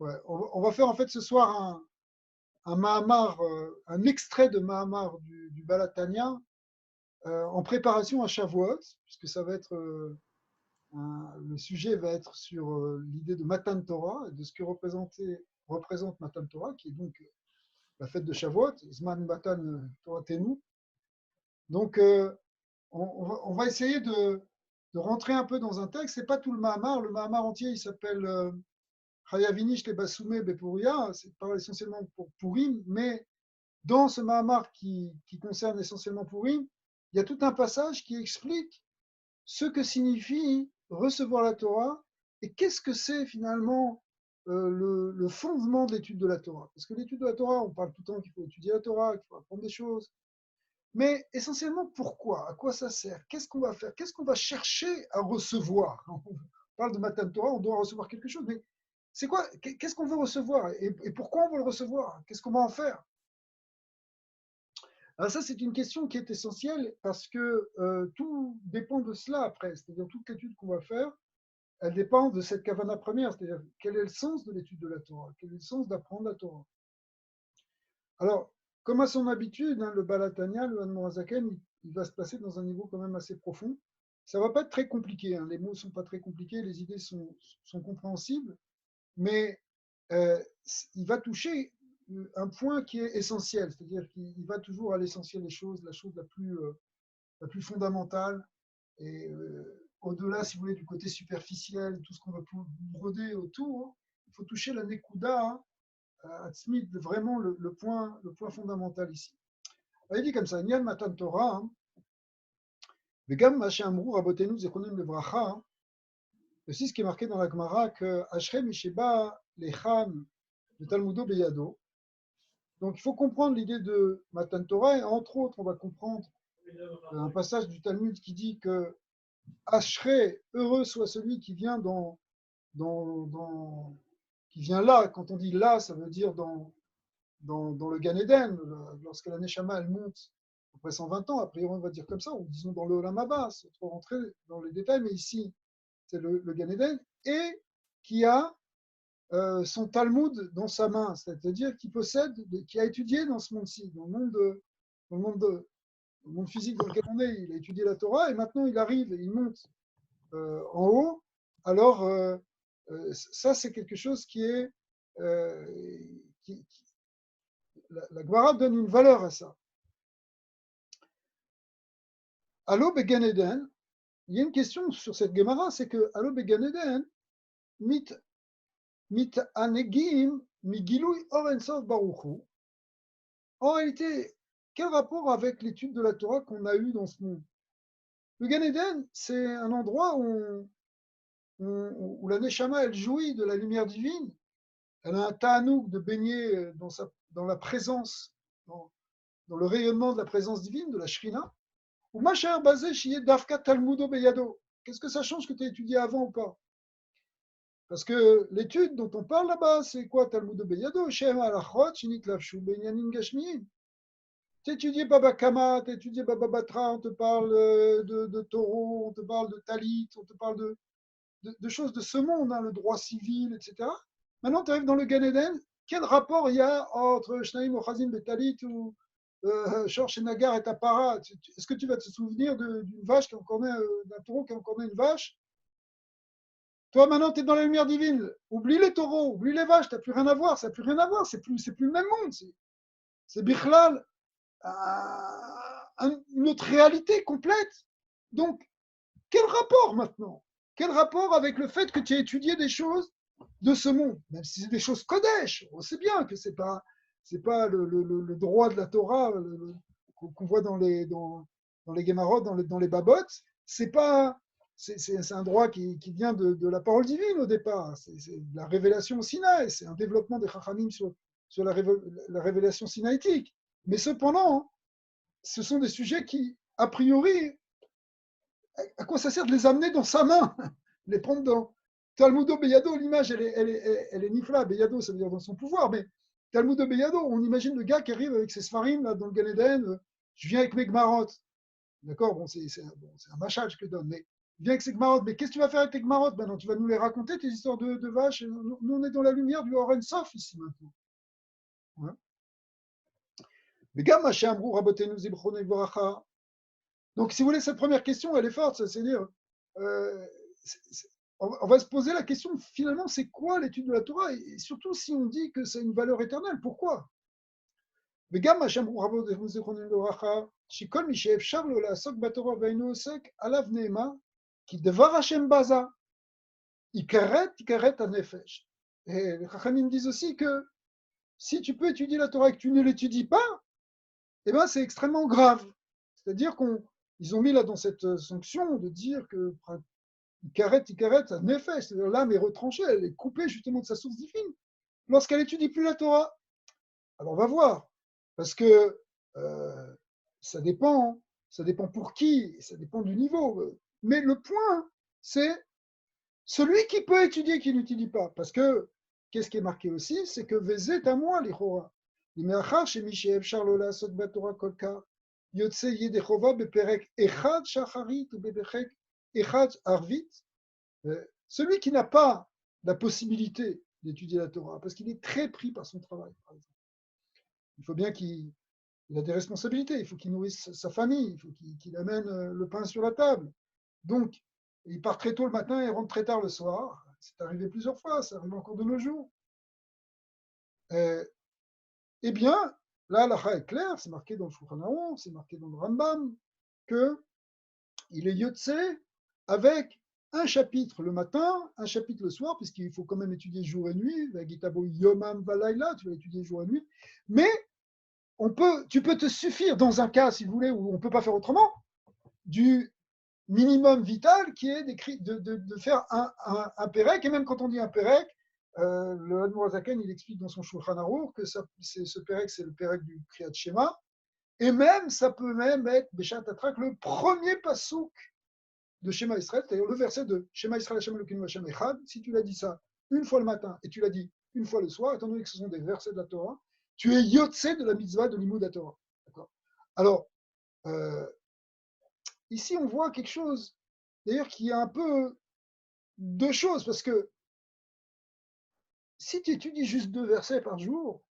Ouais, on va faire en fait ce soir un Mahamar, un extrait de Mahamar du Balatania en préparation à Shavuot, puisque ça va être le sujet va être sur l'idée de Matan Torah, et de ce que représente Matan Torah, qui est donc la fête de Shavuot, Zman Matan Torah Tenu. Donc, on va essayer de rentrer un peu dans un texte. C'est pas tout le Mahamar. Le Mahamar entier, il s'appelle Chayavinish le Basumé Bepuria. C'est pas essentiellement pour Purim, mais dans ce Mahamar qui concerne essentiellement Purim, il y a tout un passage qui explique ce que signifie recevoir la Torah et qu'est-ce que c'est finalement le fondement de l'étude de la Torah. Parce que l'étude de la Torah, on parle tout le temps qu'il faut étudier la Torah, qu'il faut apprendre des choses. Mais essentiellement, pourquoi? À quoi ça sert? Qu'est-ce qu'on va faire? Qu'est-ce qu'on va chercher à recevoir? On parle de Matan Torah, on doit recevoir quelque chose, mais c'est quoi? Qu'est-ce qu'on veut recevoir? Et pourquoi on veut le recevoir? Qu'est-ce qu'on va en faire? Alors ça, c'est une question qui est essentielle parce que tout dépend de cela après. C'est-à-dire toute l'étude qu'on va faire, elle dépend de cette kavana première. C'est-à-dire quel est le sens de l'étude de la Torah? Quel est le sens d'apprendre la Torah? Alors, comme à son habitude, le Balatania, le Hanmorazaken, il va se placer dans un niveau quand même assez profond. Ça ne va pas être très compliqué, les mots ne sont pas très compliqués, les idées sont compréhensibles, mais euh, il va toucher un point qui est essentiel, c'est-à-dire qu'il va toujours à l'essentiel des choses, la chose la plus fondamentale, et au-delà, si vous voulez, du côté superficiel, tout ce qu'on va broder autour, il faut toucher la Nekuda, Smith, vraiment le point fondamental ici. Il dit comme ça, Nyan Matan Torah, Vegam Mashamru Rabotenu Zechonim Levracha, aussi ce qui est marqué dans la Gemara, que Ashrem Isheba Lecham de Talmudo Beyado. Donc il faut comprendre l'idée de Matan Torah, et entre autres, on va comprendre un passage du Talmud qui dit que Ashrei, heureux soit celui qui vient qui vient là. Quand on dit là, ça veut dire dans le Gan Eden, lorsque la Neshama elle monte après 120 ans, a priori on va dire comme ça, ou disons dans le Olam Haba, c'est trop rentrer dans les détails, mais ici c'est le Gan Eden, et qui a son Talmud dans sa main, c'est-à-dire qui a étudié dans ce monde-ci, dans le monde, le monde physique dans lequel on est, il a étudié la Torah, et maintenant il arrive et il monte en haut. Alors ça c'est quelque chose qui est la Gemara donne une valeur à ça. Allo Began Eden, il y a une question sur cette Gemara, c'est que Allo Began Eden, mit anegim migilui orensov baruchu. En réalité, quel rapport avec l'étude de la Torah qu'on a eu dans ce monde? Le Gan Eden, c'est un endroit où la Neshama, elle jouit de la lumière divine. Elle a un ta'anouk de baigner dans la présence, dans le rayonnement de la présence divine, de la Shrina. Ou Macher basé chez Dafka Talmudo Beyado. Qu'est-ce que ça change que tu as étudié avant ou pas? Parce que l'étude dont on parle là-bas, c'est quoi Talmudo Beyado? Shem alachot, shinit lavshu benyanin gashmiin. Tu as étudié Baba Kama, tu as étudié Baba Batra, on te parle de taureau, on te parle de talit, on te parle de choses de ce monde, le droit civil, etc. Maintenant, tu arrives dans le Gan Eden. Quel rapport il y a entre Shnaim Ochazim Betalit ou Shor Nagar et Tapara? Est-ce que tu vas te souvenir d'une vache qui en connaît, d'un taureau qui en connaît une vache? Toi, maintenant, tu es dans la lumière divine. Oublie les taureaux, oublie les vaches, tu n'as plus rien à voir, ça n'a plus rien à voir, c'est plus le même monde. C'est Bichlal, une autre réalité complète. Donc, quel rapport maintenant? Quel rapport avec le fait que tu as étudié des choses de ce monde? Même si c'est des choses Kodesh, on sait bien que c'est pas le droit de la Torah qu'on voit dans les Gemarot, dans les Babot. C'est pas c'est un droit qui vient de la parole divine au départ. C'est la révélation Sinaï. C'est un développement des Chachamim sur la révélation sinaïtique. Mais cependant, ce sont des sujets qui, a priori, à quoi ça sert de les amener dans sa main, les prendre dans Talmudo Beyado, l'image, elle est nifla. Beyado, ça veut dire dans son pouvoir, mais Talmudo Beyado, on imagine le gars qui arrive avec ses sfarim là, dans le Gan Eden, je viens avec mes gmarot. D'accord, bon, c'est un machal que je donne, mais viens avec ses Gmarot. Mais qu'est-ce que tu vas faire avec tes Gmarot? Ben non, tu vas nous les raconter, tes histoires de vaches. Nous, on est dans la lumière du Oren Sof ici maintenant. Ouais. Donc, si vous voulez, cette première question, elle est forte. C'est-à-dire, euh, on va se poser la question, finalement, c'est quoi l'étude de la Torah? Et surtout si on dit que c'est une valeur éternelle, pourquoi? וגם מה שאמרו רבותינו זיכרונם לברכה, שכל מי שאפשר לו לעסוק בתורה ואינו עוסק, עליו נאמר, כי דבר השם בזה, יכרת הנפש. Et les Chachamim disent aussi que si tu peux étudier la Torah et que tu ne l'étudies pas, eh ben c'est extrêmement grave. C'est-à-dire qu'ils ont mis là dans cette sanction de dire que Ikaret, un effet, c'est-à-dire l'âme est retranchée, elle est coupée justement de sa source divine lorsqu'elle étudie plus la Torah. Alors on va voir, parce que euh, ça dépend pour qui, ça dépend du niveau. Mais le point, c'est celui qui peut étudier qui n'étudie pas. Parce que, qu'est-ce qui est marqué aussi, c'est que Vezet à moi, les Chora. L'imachar chez Michel Charlola Sotba Torah Kolka, Yotse Yedechova Beperek Echad Shacharit ou Beperek Echad Arvit. Celui qui n'a pas la possibilité d'étudier la Torah, parce qu'il est très pris par son travail, par exemple. Il faut bien qu'il a des responsabilités, il faut qu'il nourrisse sa famille, il faut qu'il amène le pain sur la table. Donc, il part très tôt le matin et rentre très tard le soir. C'est arrivé plusieurs fois, ça arrive encore de nos jours. Eh bien, là, l'Acha est claire, c'est marqué dans le Shulchan Aruch, c'est marqué dans le Rambam, qu'il est yotse avec un chapitre le matin, un chapitre le soir, puisqu'il faut quand même étudier jour et nuit. La Gitabo Yomam Valayla, tu vas étudier jour et nuit. Mais tu peux te suffire dans un cas, si vous voulez, où on ne peut pas faire autrement, du minimum vital qui est de faire un Pérec. Et même quand on dit un Pérec, le Admor Zaken, il explique dans son Shulchan Aruch que ce Pérec, c'est le Pérec du Kriyat Shema. Et même, ça peut même être, Beshat Atrak, le premier pasouk de Shema Israël, c'est-à-dire le verset de Shema Israël Hashem Elokeinu Hashem Echad. Si tu l'as dit ça une fois le matin et tu l'as dit une fois le soir, étant donné que ce sont des versets de la Torah, tu es yotse de la mitzvah de l'imoud de la Torah. D'accord. Alors, ici, on voit quelque chose, d'ailleurs, qui est un peu deux choses, parce que si tu étudies juste 2 versets par jour,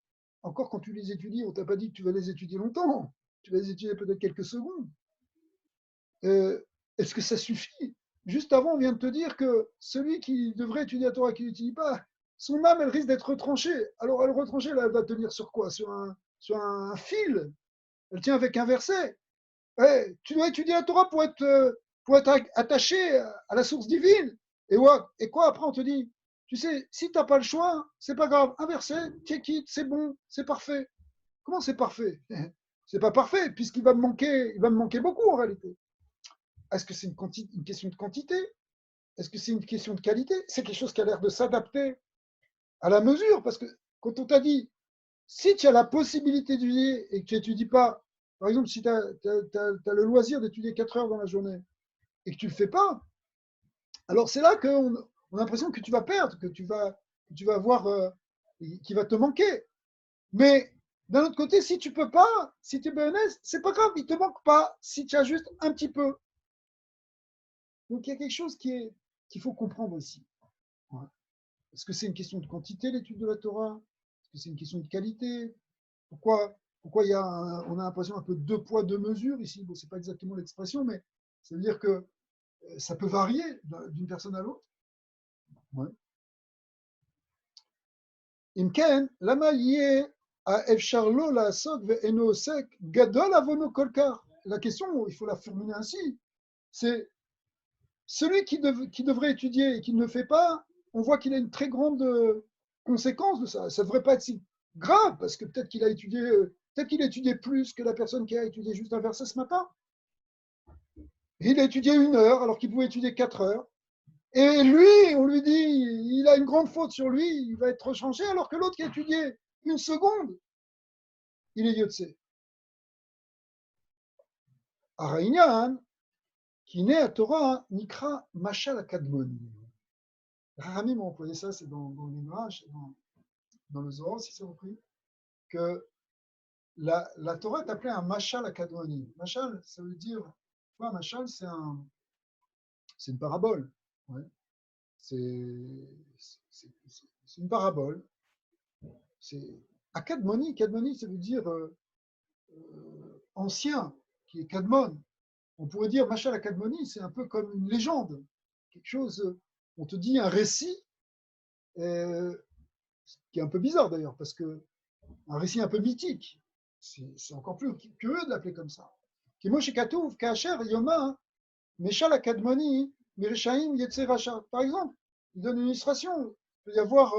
encore quand tu les étudies, on ne t'a pas dit que tu vas les étudier longtemps, tu vas les étudier peut-être quelques secondes. Est-ce que ça suffit? Juste avant, on vient de te dire que celui qui devrait étudier la Torah et qui n'étudie pas, son âme, elle risque d'être retranchée. Alors, elle retranchée, là, elle va tenir sur quoi? Sur un fil. Elle tient avec un verset. Tu dois étudier la Torah pour être attaché à la source divine. Et quoi après, on te dit, tu sais, si tu n'as pas le choix, c'est pas grave. Un verset, check it, c'est bon, c'est parfait. Comment c'est parfait? C'est pas parfait, puisqu'il va il va me manquer beaucoup en réalité. Est-ce que c'est une question de quantité? Est-ce que c'est une question de qualité? C'est quelque chose qui a l'air de s'adapter à la mesure, parce que quand on t'a dit, si tu as la possibilité d'étudier et que tu n'étudies pas, par exemple, si tu as le loisir d'étudier 4 heures dans la journée et que tu ne le fais pas, alors c'est là qu'on a l'impression que tu vas perdre, que tu vas avoir, qui va te manquer. Mais d'un autre côté, si tu ne peux pas, si tu es BNS, c'est pas grave, il ne te manque pas si tu as juste un petit peu. Donc il y a quelque chose qu'il faut comprendre ici. Ouais. Est-ce que c'est une question de quantité, l'étude de la Torah? Est-ce que c'est une question de qualité? Pourquoi on a l'impression un peu de 2 poids, 2 mesures ici? Bon, ce n'est pas exactement l'expression, mais ça veut dire que ça peut varier d'une personne à l'autre. Ouais. אם כן, למה יהיה האפשר לו לעסוק ואינו עוסק גדול עוונו כל כך? La question, il faut la formuler ainsi, c'est celui qui devrait étudier et qui ne le fait pas, on voit qu'il a une très grande conséquence de ça. Ça ne devrait pas être si grave, parce que peut-être qu'il a étudié plus que la personne qui a étudié juste un verset ce matin. Il a étudié 1 heure alors qu'il pouvait étudier 4 heures. Et lui, on lui dit, il a une grande faute sur lui, il va être changé, alors que l'autre qui a étudié 1 seconde, il est yotse. Araïnian, qui naît à Torah, Nikra Mashal Akadmon. Rami m'a employé ça, c'est dans l'image, dans le Zohar, si c'est repris, que la Torah est appelée un Mashal Akadmoni. Mashal, ça veut dire, quoi, Mashal, c'est c'est une parabole. Ouais. C'est une parabole. C'est Akadmoni. Kadmoni, ça veut dire ancien, qui est Kadmon. On pourrait dire Machal Akadmoni, c'est un peu comme une légende. Quelque chose, on te dit un récit, euh, qui est un peu bizarre d'ailleurs, parce que un récit un peu mythique. C'est encore plus curieux de l'appeler comme ça. Kimosh Katouf, Kacher, Yoma, Meshal Akadmoni, Mireshaim, Yetze Racha. Par exemple, il donne une illustration. Il peut y avoir,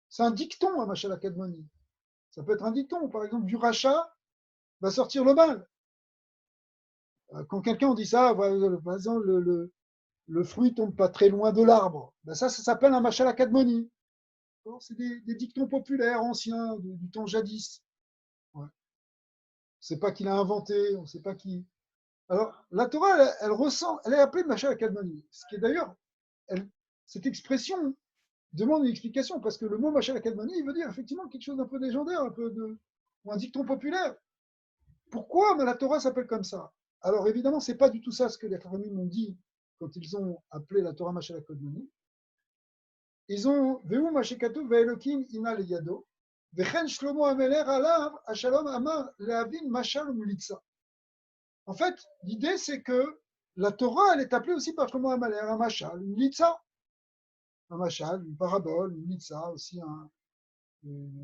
c'est un dicton à Machal Akadmoni. Ça peut être un dicton. Par exemple, du rachat va sortir le mal. Quand quelqu'un dit ça, par exemple, le fruit tombe pas très loin de l'arbre. Ben ça s'appelle un Machal Akadmoni. C'est des dictons populaires anciens du temps jadis. Ouais. On ne sait pas qui l'a inventé, on ne sait pas qui. Alors, la Torah, elle ressent, elle est appelée Machal Akadmoni. Ce qui est d'ailleurs, cette expression demande une explication, parce que le mot Machal Akadmoni, il veut dire effectivement quelque chose d'un peu légendaire, ou un dicton populaire. Pourquoi la Torah s'appelle comme ça? Alors évidemment, ce n'est pas du tout ça ce que les Chachamim ont dit quand ils ont appelé la Torah Machal Akadmoni. Ils ont Veu Mashekatu Ve'elokim Ina Leyado, Vechen Shlomo Ameler Alav Ashalom Amar Leavin Mashal Mulitza. En fait, l'idée c'est que la Torah, elle est appelée aussi par Shlomo Ameler un Mashal, une Litza. Un Mashal, une parabole, une Litza, aussi une,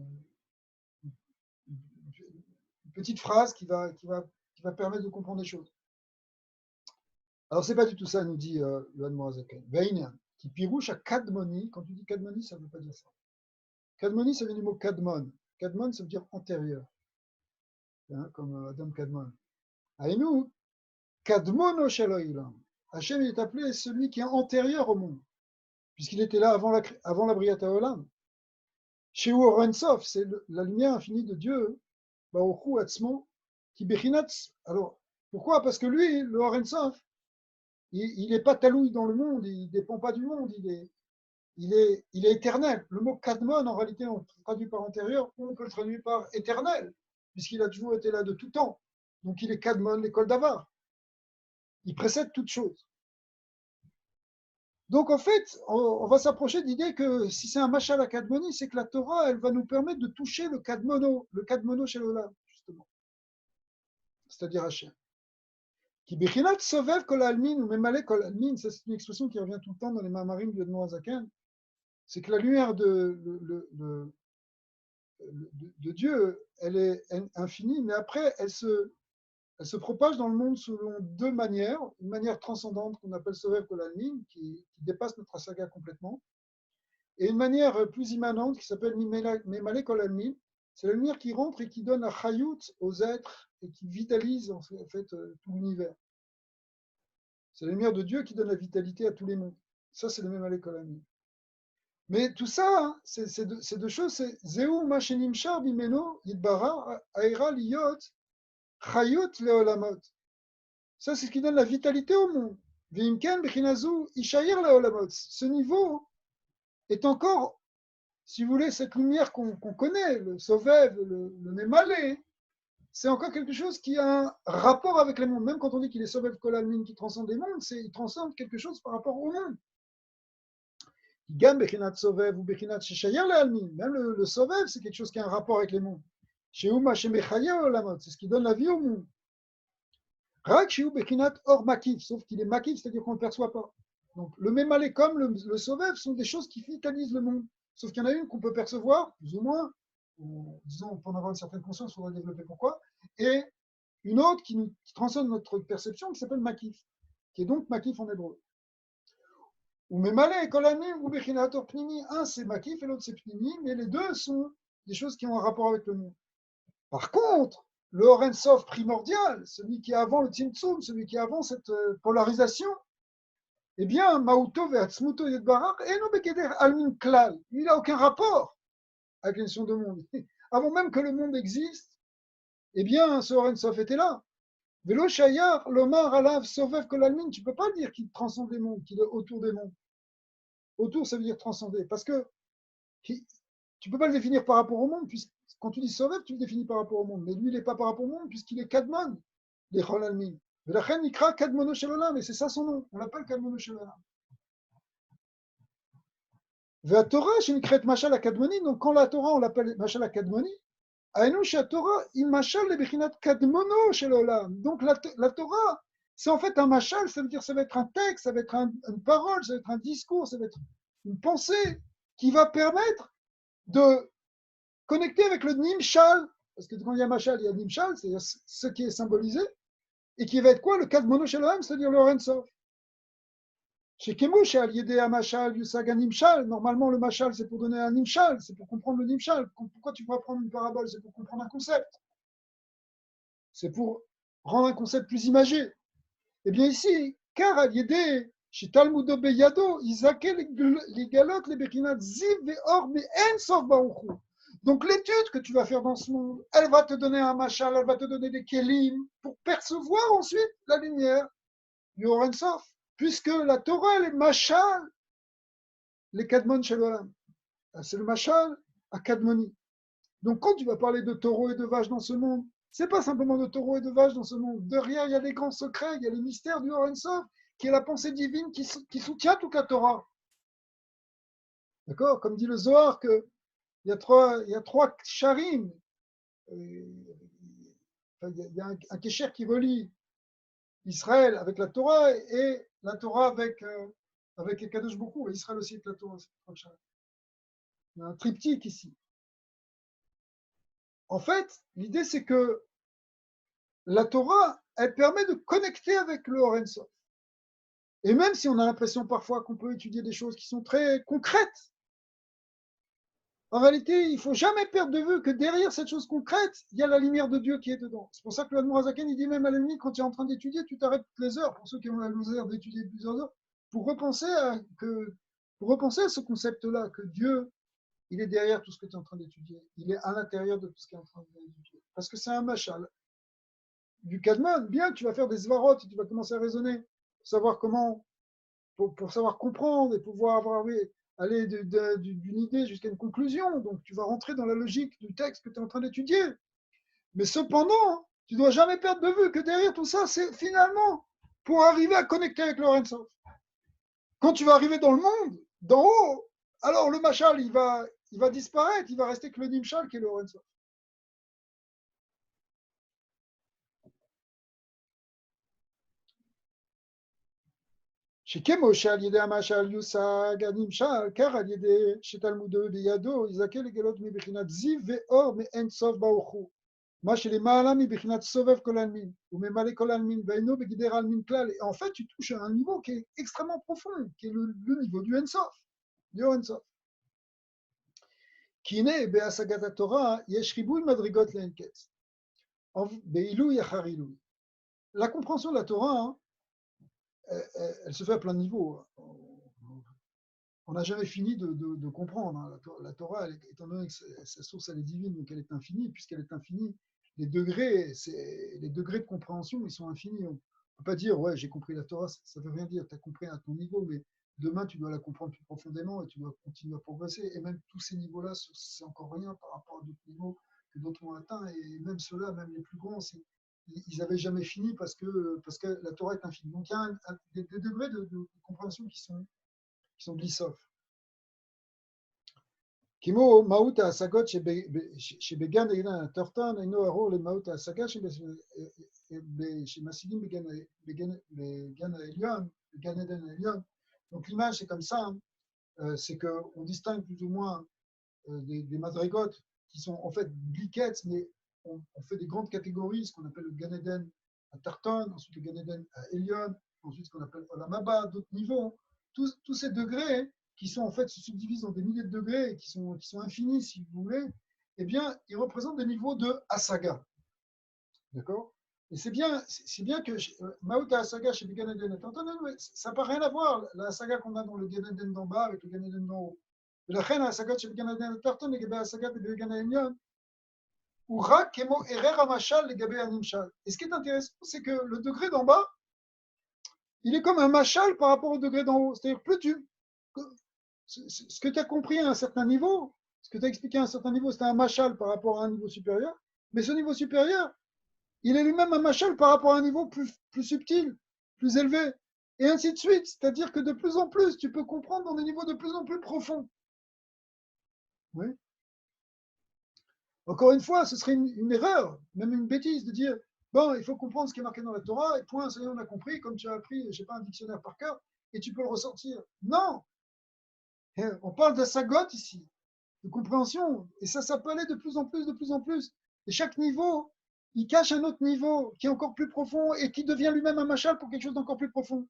une petite phrase qui va permettre de comprendre les choses. Alors, c'est pas du tout ça, nous dit le Morazaken. Vein, qui pirouche à Kadmoni. Quand tu dis Kadmoni, ça ne veut pas dire ça. Kadmoni, ça vient du mot Kadmon. Kadmon, ça veut dire antérieur. Hein, comme Adam Kadmon. Aïnou, Kadmono Shaloïlam. Hachem est appelé celui qui est antérieur au monde, puisqu'il était là avant la Briata Olam. Chez Orensov, c'est la lumière infinie de Dieu, Baochu Atzmo, qui Bechinatz. Alors, pourquoi? Parce que lui, le Orensov, il n'est pas talouille dans le monde, il ne dépend pas du monde, il est éternel. Le mot Kadmon, en réalité, on le traduit par antérieur, ou on peut le traduire par éternel, puisqu'il a toujours été là de tout temps. Donc il est Kadmon, l'école d'Avar. Il précède toute chose. Donc en fait, on va s'approcher de l'idée que si c'est un Machal à Kadmoni, c'est que la Torah, elle va nous permettre de toucher le Kadmono chez l'Olam, justement. C'est-à-dire Hachem. Qui Bechinat Sovev Kol Almin ou Memale Kol Almin, c'est une expression qui revient tout le temps dans les Mamarim de Noazaken. C'est que la lumière de Dieu, elle est infinie, mais après, elle se propage dans le monde selon deux manières. Une manière transcendante qu'on appelle Sovev Kolalmin, qui dépasse notre saga complètement, et une manière plus immanente qui s'appelle Memale Kolalmin. C'est la lumière qui rentre et qui donne un chayut aux êtres et qui vitalise en fait tout l'univers. C'est la lumière de Dieu qui donne la vitalité à tous les mondes. Ça, c'est le Memale Kolalmin. Mais tout ça, hein, c'est deux choses, c'est Zeu Mashenim Shar Bimeno Yidbara Aira Liyot Chayut Leolamot. Ça, c'est ce qui donne la vitalité au monde. Vimken Bechinazu Ishayir Leolamot. Ce niveau est encore, si vous voulez, cette lumière qu'on connaît, le Sovev, le Nemalé, c'est encore quelque chose qui a un rapport avec les mondes. Même quand on dit qu'il est Sovev Kolalmin, qui transcende les mondes, il transcende quelque chose par rapport au monde. Gam Bechinat Sovev ou Bechinat Shishayir Lealmin. Même le Sovev, c'est quelque chose qui a un rapport avec les mondes. Sheuma Shemechaya Olamot, c'est ce qui donne la vie au monde. Rak Shehu Bechinat Or Makif, sauf qu'il est Makif, c'est-à-dire qu'on ne le perçoit pas. Donc le Mémalé comme le Sovev sont des choses qui vitalisent le monde. Sauf qu'il y en a une qu'on peut percevoir, plus ou moins, ou, disons, pour en avoir une certaine conscience, il faudra développer pourquoi, et une autre qui transcende notre perception, qui s'appelle Makif, qui est donc Makif en hébreu. Ou Mémalé, Kolanim, ou Bechinator Pnimi, un c'est Makif et l'autre c'est Pnimi, mais les deux sont des choses qui ont un rapport avec le monde. Par contre, le Orensov primordial, celui qui est avant le Tzimtzum, celui qui est avant cette polarisation, eh bien, Mauto ve'atzmuto yedbarach, eno bekeder almin klal. Il n'a aucun rapport avec la notion de monde. Avant même que le monde existe, eh bien, ce Orensov était là. Velo shayar lomar alav sovev kol almin. Tu ne peux pas dire qu'il transcende les mondes, qu'il est autour des mondes. Autour, ça veut dire transcender. Parce que tu ne peux pas le définir par rapport au monde, puisque quand tu dis Sovev, tu le définis par rapport au monde. Mais lui, il n'est pas par rapport au monde, puisqu'il est Kadmon, des Chol Almin. ולכן נקרא קדמונו של עולם, et c'est ça son nom, on l'appelle קדמונו של עולם. והתורה שנקראת משל הקדמוני, donc quand la Torah on l'appelle משל הקדמוני, היינו שהתורה היא משל לבחינת קדמונו של עולם. Donc la Torah, c'est en fait un machal, ça veut dire ça va être un texte, ça va être une parole, ça va être un discours, ça va être une pensée qui va permettre de connecter avec le nimshal, parce que quand il y a machal, il y a nimshal, c'est-à-dire ce qui est symbolisé, et qui va être quoi? Le kadmono shel olam, c'est-à-dire le Orensov. Chez Kemushal, Yedé Machal, Yusaga Nimshal, normalement le machal c'est pour donner un nimshal, c'est pour comprendre le nimshal. Pourquoi tu pourrais prendre une parabole? C'est pour comprendre un concept. C'est pour rendre un concept plus imagé. Eh bien ici, car al Yedé, chez Talmudo Beyado, Isaké les galotes, les Bechinat Ziv et Or, mais En Sof Baruchou. Donc l'étude que tu vas faire dans ce monde, elle va te donner un machal, elle va te donner des kelim pour percevoir ensuite la lumière du Oren Sof. Puisque la Torah, elle est machal, les Kadmon Shalom. C'est le machal à Kadmoni. Donc quand tu vas parler de taureaux et de vaches dans ce monde, c'est pas simplement de taureaux et de vaches dans ce monde. Derrière, il y a des grands secrets, il y a le mystère du Oren Sof, qui est la pensée divine qui soutient toute la Torah. D'accord? Comme dit le Zohar, qu'il y a trois charim. Il y a un kécher qui relie Israël avec la Torah et la Torah avec Kadosh Bokhu, et Israël aussi avec la Torah. Il y a un triptyque ici. En fait, l'idée c'est que la Torah, elle permet de connecter avec le Oren Sof. Et même si on a l'impression parfois qu'on peut étudier des choses qui sont très concrètes, en réalité, il ne faut jamais perdre de vue que derrière cette chose concrète, il y a la lumière de Dieu qui est dedans. C'est pour ça que l'Admour Azaken, il dit même à la limite, quand tu es en train d'étudier, tu t'arrêtes toutes les heures, pour ceux qui ont la loisir d'étudier plusieurs heures, pour repenser à ce concept-là, que Dieu, il est derrière tout ce que tu es en train d'étudier. Il est à l'intérieur de tout ce qui est en train d'étudier. Parce que c'est un machal. Du Kadman, bien, tu vas faire des svarot, tu vas commencer à raisonner, pour savoir comment, pour savoir comprendre et pouvoir aller d'une idée jusqu'à une conclusion. Donc, tu vas rentrer dans la logique du texte que tu es en train d'étudier. Mais cependant, tu ne dois jamais perdre de vue que derrière tout ça, c'est finalement pour arriver à connecter avec le Sof. Quand tu vas arriver dans le monde, d'en haut, alors le machal, il va disparaître, il va rester que le nimshal qui est le Sof. שכמו שעל ידי המשל יושג הנמשל, כך על ידי שתלמודו בידו יזכה לגלות מבחינת זיו ואור מאין סוף ברוך הוא. מה שלמעלה מבחינת סובב כל העלמין, וממלא כל העלמין, ואינו בגדר העלמין כלל. Et en fait, tu touches à un niveau qui est extrêmement profond, qui est le niveau du אין-סוף, du אין-סוף. כי הנה בהשגת התורה יש ריבוי מדרגות לאין קץ, בעילוי אחר עילוי. La compréhension de la Torah, elle se fait à plein de niveaux. On n'a jamais fini de comprendre. La Torah, étant donné que sa source elle est divine, donc elle est infinie, puisqu'elle est infinie, les degrés de compréhension, ils sont infinis. On ne peut pas dire, ouais, j'ai compris la Torah, ça ne veut rien dire, tu as compris à ton niveau, mais demain, tu dois la comprendre plus profondément et tu dois continuer à progresser. Et même tous ces niveaux-là, c'est encore rien par rapport à d'autres niveaux que d'autres ont atteints. Et même ceux-là, même les plus grands, ils n'avaient jamais fini parce que la Torah est infinie. Donc il y a des degrés de compréhension qui sont glissofs. כמו מהות ההשגות שבגן עדן התחתון אינו ארור למהות ההשגה שמשיגים בגן העליון, בגן עדן העליון. Donc l'image c'est comme ça, c'est qu'on distingue plus ou moins des madrigotes qui sont en fait bliquettes, mais on fait des grandes catégories, ce qu'on appelle le Gan Eden à Tarton, ensuite le Gan Eden à Elion, ensuite ce qu'on appelle Olam Haba, d'autres niveaux. Tous ces degrés qui sont en fait se subdivisent en des milliers de degrés et qui sont infinis si vous voulez, eh bien, ils représentent des niveaux de Asaga. D'accord? Et c'est bien que Maouta Asaga chez le Gan Eden, ça n'a pas rien à voir, la Asaga qu'on a dans le Gan Eden d'en bas avec le Gan Eden d'en haut. ולכן ההשגות שבגן עדן התחתון לגבי ההשגת בגן העליון הוא רק כמו ערער המשל לגבי הנמשל. Et ce qui est intéressant, c'est que le degré d'en bas, il est comme un machal par rapport au degré d'en haut. C'est-à-dire, ce que tu as compris à un certain niveau, ce que tu as expliqué à un certain niveau, c'était un machal par rapport à un niveau supérieur, mais ce niveau supérieur, il est lui-même un machal par rapport à un niveau plus subtil, plus élevé, et ainsi de suite. C'est-à-dire que de plus en plus, tu peux comprendre dans des niveaux de plus en plus profonds. Oui. Encore une fois, ce serait une erreur, même une bêtise, de dire bon, il faut comprendre ce qui est marqué dans la Torah, et point, ça y est, on a compris, comme tu as appris, je sais pas, un dictionnaire par cœur, et tu peux le ressortir. Non, on parle de sagot ici, de compréhension, et ça peut aller de plus en plus, de plus en plus. Et chaque niveau, il cache un autre niveau qui est encore plus profond et qui devient lui-même un machal pour quelque chose d'encore plus profond.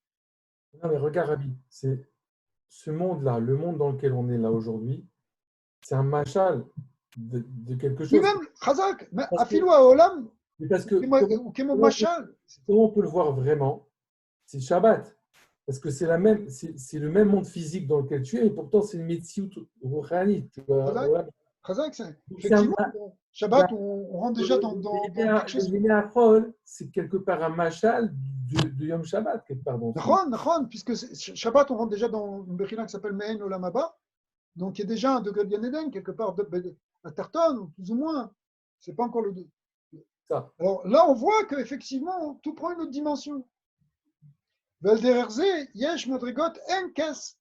Non, mais regarde, Rabbi, c'est ce monde-là, le monde dans lequel on est là aujourd'hui, c'est un machal de quelque Oui, chose. même, Chazak, Parce que, Afilou Olam, parce que ou Kemo Machal. comment on peut le voir vraiment? C'est Shabbat. Parce que c'est le même monde physique dans lequel tu es, et pourtant c'est une médecine rouhani. Tu vois, Chazak, ouais. Chazak, C'est effectivement, Shabbat, on rentre déjà dans quelque le chose. Yémé Achol, c'est quelque part un machal de Yom Shabbat, quelque part dans ce monde. Nachon, puisque Shabbat, on rentre déjà dans une Bechina qui s'appelle Me'en Olam Haba, donc il y a déjà un degré de Gan Eden, quelque part, à Tarton, plus ou moins. C'est pas encore le. Ça. Alors là, on voit qu'effectivement, tout prend une autre dimension. Veldererze, Yesh Madrigot, Enkes.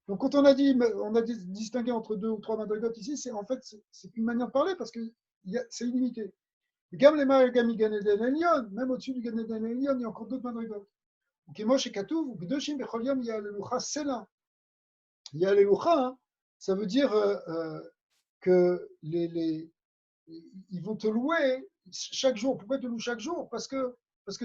Donc quand on a distingué entre deux ou trois madrigotes ici, c'est en fait c'est une manière de parler parce que c'est illimité. Gam les Gami Gan Eden Elion, même au-dessus du Gan Eden Elion, il y a encore d'autres madrigotes. Donc Mosh et Katouv, ou Gdoshim Becholiom, il y a le Lucha Sela. Il y a les Lucha, hein. Ça veut dire que ils vont te louer chaque jour. Pourquoi ils te louent chaque jour? Parce que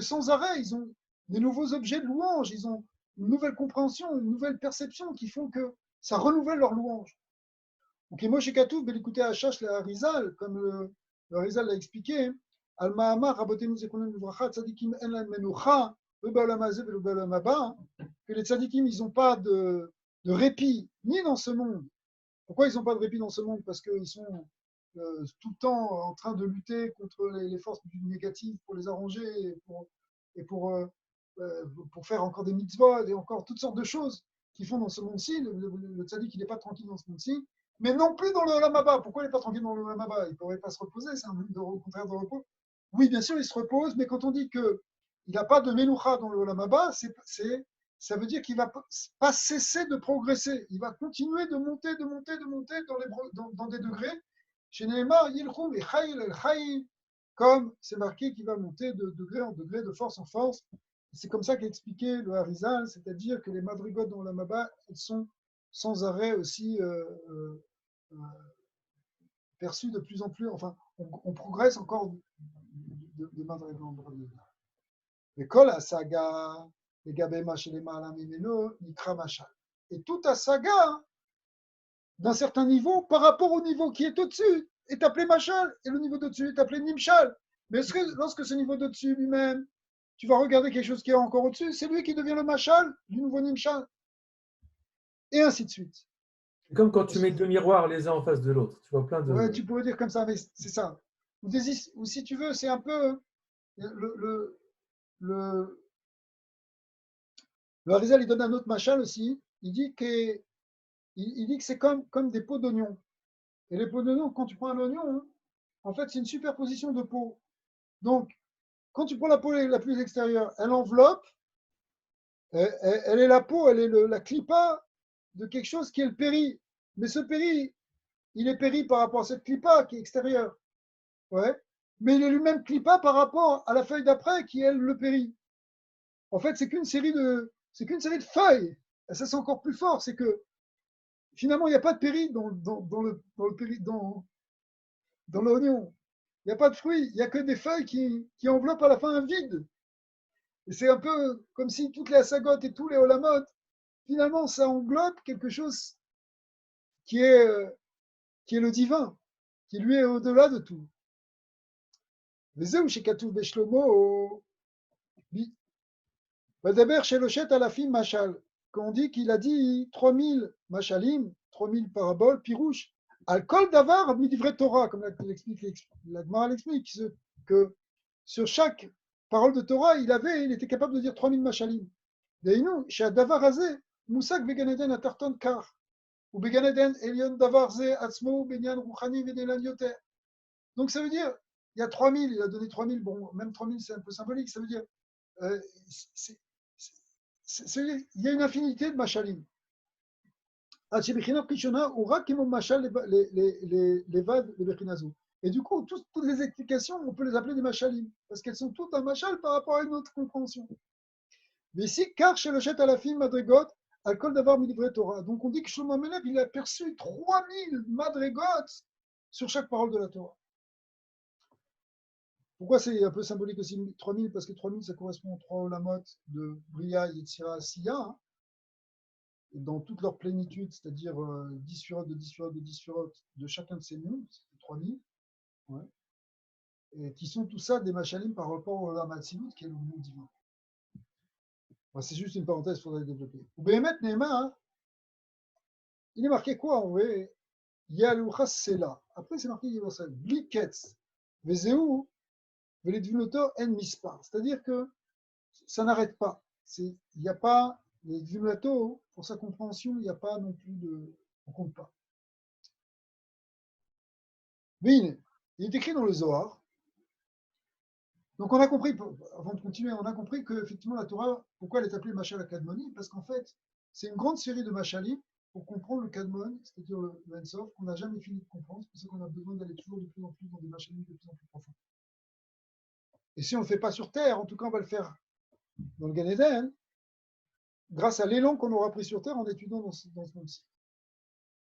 sans arrêt, ils ont des nouveaux objets de louange, ils ont une nouvelle compréhension, une nouvelle perception qui font que ça renouvelle leur louange. Donc, Moshe Katouf, l'écouter à Hachash, le Harizal, comme le Harizal l'a expliqué, Al Mahamar, Rabotenu Zekonen Livracha, Tzadikim En Lan Menucha, Bebaolam Hazeh Bebaolam Haba, que les Tzadikim, ils n'ont pas de répit, ni dans ce monde. Pourquoi ils n'ont pas de répit dans ce monde? Parce qu'ils sont tout le temps en train de lutter contre les forces du négatif pour les arranger et pour faire encore des mitzvot et encore toutes sortes de choses qu'ils font dans ce monde-ci. Le tzaddik, il n'est pas tranquille dans ce monde-ci, mais non plus dans le Olam. Pourquoi il n'est pas tranquille dans le Olam? Il ne pourrait pas se reposer, c'est un monde au contraire de repos. Oui, bien sûr, il se repose, mais quand on dit qu'il n'a pas de meloucha dans le Olam, ça veut dire qu'il ne va pas cesser de progresser. Il va continuer de monter, de monter, de monter dans des degrés. Chez Neymar, Yilchum et Chayil el Chayil, comme c'est marqué qu'il va monter de degré en degré, de force en force. C'est comme ça qu'a expliqué le Harizal, c'est-à-dire que les madrigotes dans la Maba, elles sont sans arrêt aussi perçues de plus en plus. Enfin, on progresse encore de madrigote en madrigote. Mais kol saga, les gabema chez les malamimeno, nikra machal. Et toute la saga, d'un certain niveau, par rapport au niveau qui est au-dessus, est appelé machal, et le niveau d'au-dessus est appelé nimshal. Mais est-ce que lorsque ce niveau d'au-dessus lui-même, tu vas regarder quelque chose qui est encore au-dessus, c'est lui qui devient le machal du nouveau nimshal, et ainsi de suite. C'est comme quand tu mets deux miroirs les uns en face de l'autre. Tu vois plein Ouais, de. tu pourrais dire comme ça, mais c'est ça. Ou si tu veux, c'est un peu le, le, le Harizal, il donne un autre machal aussi. Il dit que c'est comme des pots d'oignons. Et les pots d'oignons, quand tu prends un oignon, hein, en fait, c'est une superposition de peaux. Donc, quand tu prends la peau la plus extérieure, elle enveloppe, elle est la peau, elle est la clipa de quelque chose qui est le péri. Mais ce péri, il est péri par rapport à cette clipa qui est extérieure. Ouais. Mais il est lui-même clipa par rapport à la feuille d'après qui est le péri. En fait, c'est qu'une série de feuilles. Et ça, c'est encore plus fort. C'est que finalement, il n'y a pas de péri dans l'oignon. Il n'y a pas de fruits. Il n'y a que des feuilles qui enveloppent à la fin un vide. Et c'est un peu comme si toutes les asagotes et tous les olamot, finalement, ça englobe quelque chose qui est, euh, qui est le divin, qui lui est au-delà de tout. וזהו שכתוב בשלמה, Vadaber Shelochet à la fin Machal, quand on dit qu'il a dit 3000 Machalim, 3000 paraboles, Pirouche, al kol davar midivre Torah, comme la Gemara l'explique, que sur chaque parole de Torah, il était capable de dire 3000 Machalim. Deinu, Shadavar Hazeh, Moussak Beganeden Atarton Kar, ou Beganeden Elion Davar Ze Atzmo, Benyan Rouchani Vedelan Yoter. Donc ça veut dire, il y a 3000, il a donné 3000, bon, même 3000 c'est un peu symbolique, ça veut dire, euh, c'est- il y a une infinité de machalim. Et du coup, toutes les explications, on peut les appeler des machalim, parce qu'elles sont toutes un machal par rapport à une autre compréhension. Mais ici, car chez le chet à la fin, madrigot, alcool d'avoir mi Torah. Donc on dit que Shlomo Amelech, il a perçu 3000 madrigot sur chaque parole de la Torah. Pourquoi c'est un peu symbolique aussi 3000? Parce que 3000, ça correspond aux 3 olamot de Bria, Yetzira, Siya, hein, dans toute leur plénitude, c'est-à-dire 10 surotes de 10 surotes de 10 surotes de chacun de ces noms, c'est 3000, ouais, et qui sont tout ça des machalim par rapport au Olam Hatzilut, qui est le monde divin. Bon, c'est juste une parenthèse, il faudrait le développer. Ou Behemet Neema, hein, il est marqué quoi en vrai? Yalouchas Sela. Après, c'est marqué Yerushalayim. Bliketz. Vezeu, Veledvinoto en Mispar. C'est-à-dire que ça n'arrête pas. Il n'y a pas, les Dvinoto, pour sa compréhension, il n'y a pas non plus de. On ne compte pas. Mais il est écrit dans le Zohar. Donc on a compris, avant de continuer, on a compris que effectivement la Torah, pourquoi elle est appelée Machal Kadmoni? Parce qu'en fait, c'est une grande série de Machalim pour comprendre le Kadmon, c'est-à-dire le Ensof, qu'on n'a jamais fini de comprendre. C'est pour ça qu'on a besoin d'aller toujours de plus en plus dans des Machalim de plus en plus profonds. Et si on ne le fait pas sur Terre, en tout cas on va le faire dans le Gan Eden, grâce à l'élan qu'on aura pris sur Terre en étudiant dans ce monde-ci.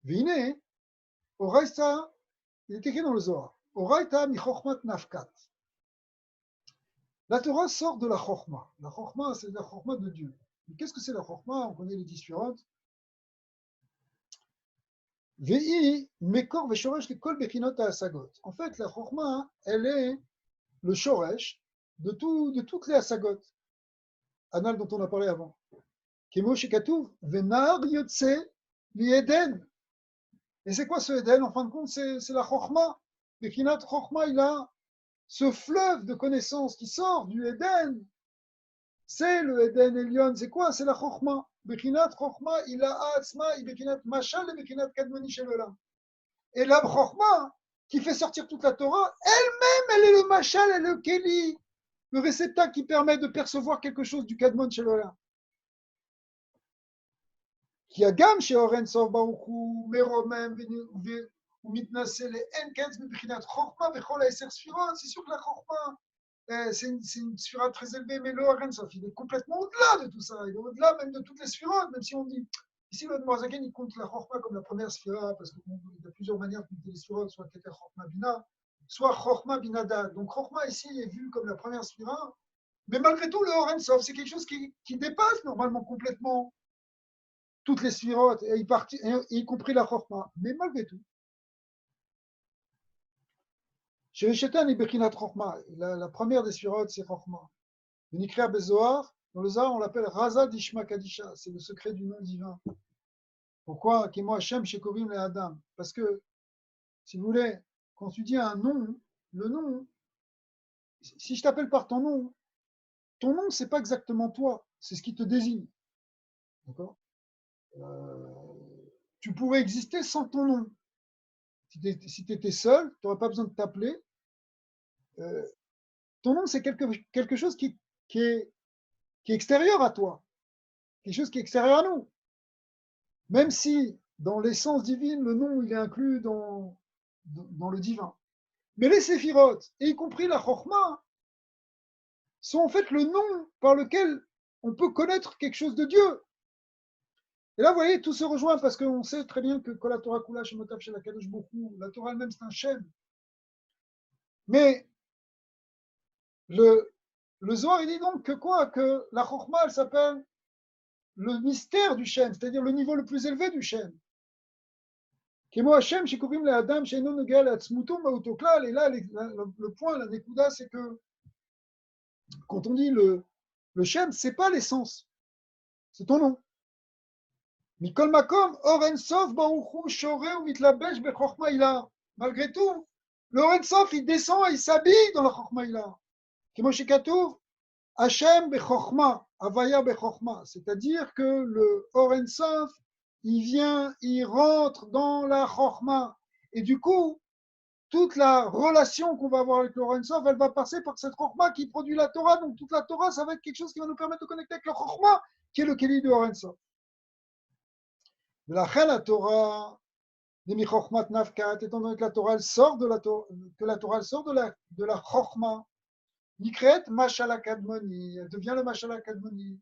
Vine, Oraita, il est écrit dans le Zohar, Oraita mi Chochmat Nafkat. La Torah sort de la Chochma. La Chochma, c'est la Chochma de Dieu. Mais qu'est-ce que c'est la Chochma? On connaît les 10 surotes. Vei, Mekor, Veshoresh, Kol Bechinot Asagot. En fait, la Chochma, elle est le Shoresh de toutes les Asagot. Anal dont on a parlé avant. Kemo Shekatouv, Venar Yotse, Li Eden. Et c'est quoi ce Eden? En fin de compte, c'est la Chochma. Bechinat Chochma, il a ce fleuve de connaissances qui sort du Eden. C'est le Eden Elion, c'est quoi? C'est la Chochma. Bechinat Chochma, il a Atzma, il Bechinat Machal et Bechinat Kadmoni Shelolam. Et la Chochma, qui fait sortir toute la Torah, elle-même, elle est le Machal et le Keli, le réceptacle qui permet de percevoir quelque chose du Kadmon Shelolam. Qui a gam chez Oren Sov Baruchu, Meromem, ou Mitnase, les Enkens, Bechinat Chochma, Bechol Eser Sfirot, c'est sûr que la Chochma, c'est une sphira très élevée, mais le Oren Sof, il est complètement au-delà de tout ça. Il est au-delà même de toutes les sphirotes, même si on dit. Ici, le Moazaken, il compte la Chorma comme la première sphira, parce qu'il y a plusieurs manières de compter les sphirotes, soit Keter Chorma Bina, soit Chorma Binada. Donc Chorma ici est vu comme la première sphira, mais malgré tout, le Oren Sof, c'est quelque chose qui dépasse normalement complètement toutes les sphirotes, y compris la Chorma. Mais malgré tout, chez les Shetan et Bechinat Chorma, la première des sphirotes, c'est Chorma. Unikria Bezoar, dans le Zohar, on l'appelle Raza Dishma Kadisha, c'est le secret du nom divin. Pourquoi Kemo Hashem Shekovim le Adam? Parce que, si vous voulez, quand tu dis un nom, le nom, si je t'appelle par ton nom, c'est pas exactement toi, c'est ce qui te désigne. D'accord Tu pourrais exister sans ton nom. Si tu étais seul, tu n'aurais pas besoin de t'appeler. Ton nom, c'est quelque chose qui est extérieur à toi, quelque chose qui est extérieur à nous. Même si, dans l'essence divine, le nom, il est inclus dans le divin. Mais les séphirotes, et y compris la Chochma, sont en fait le nom par lequel on peut connaître quelque chose de Dieu. Et là, vous voyez, tout se rejoint parce qu'on sait très bien que la Torah Kula, Shemotav, Shel HaKadosh Baruch Hu, la Torah elle-même, c'est un Shem. Mais le Zohar, il dit donc que quoi? Que la Chochma, elle s'appelle le mystère du Shem, c'est-à-dire le niveau le plus élevé du Shem. Kemo Hashem, Shekourim le Adam, Sheino Nogel, Atzmuto, Maotoklal. Et là, le point, la Nekuda, c'est que quand on dit le Shem, c'est pas l'essence, c'est ton nom. Mikol Makom, Oren Sof, Baruchu, Shoreh, ou Mitlabesh, Bechorma Ila. Malgré tout, le Oren Sof, il descend et il s'habille dans la Chorma Ila. Kemo Shekatouf, Hashem Bechorma, Avaya Bechorma. C'est-à-dire que le Oren Sof, il vient, il rentre dans la Chorma. Et du coup, toute la relation qu'on va avoir avec le Or Sof, elle va passer par cette Chokhmah qui produit la Torah. Donc toute la Torah, ça va être quelque chose qui va nous permettre de connecter avec le Chokhmah, qui est le Keli de Or Sof. La Torah, Demi-Chokhmat Nafkat, étant donné que la Torah, elle sort de la Torah, que la Torah, elle sort de la Chokhmah, Nikret Mashal Akadmoni, elle devient le Mashal Akadmoni.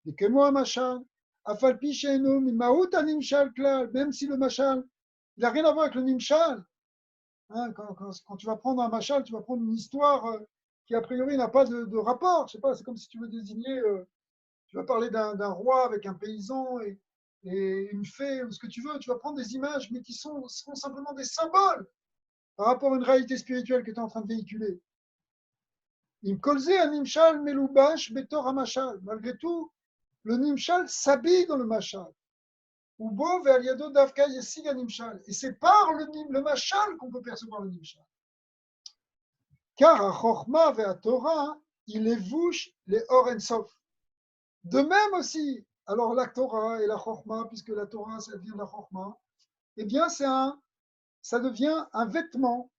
Et que moi, Mashal, Afalpi Sheinu, Mimaout Animshal Klal, même si le Mashal, il n'a rien à voir avec le Nimshal. Hein, quand tu vas prendre un Mashal, tu vas prendre une histoire qui, a priori, n'a pas de rapport. Je sais pas, c'est comme si tu veux désigner, tu vas parler d'un roi avec un paysan et une fée ou ce que tu veux. Tu vas prendre des images, mais qui seront simplement des symboles par rapport à une réalité spirituelle que tu es en train de véhiculer. Malgré tout, le Nimshal s'habille dans le Mashal. Et c'est par le Mashal qu'on peut percevoir le Nimshal. Car à Chokhmah et à Torah, il évouche les Or En Sof. De même aussi, alors la Torah et la Chokhmah, puisque la Torah, ça vient de la Chokhmah, eh bien, ça devient un vêtement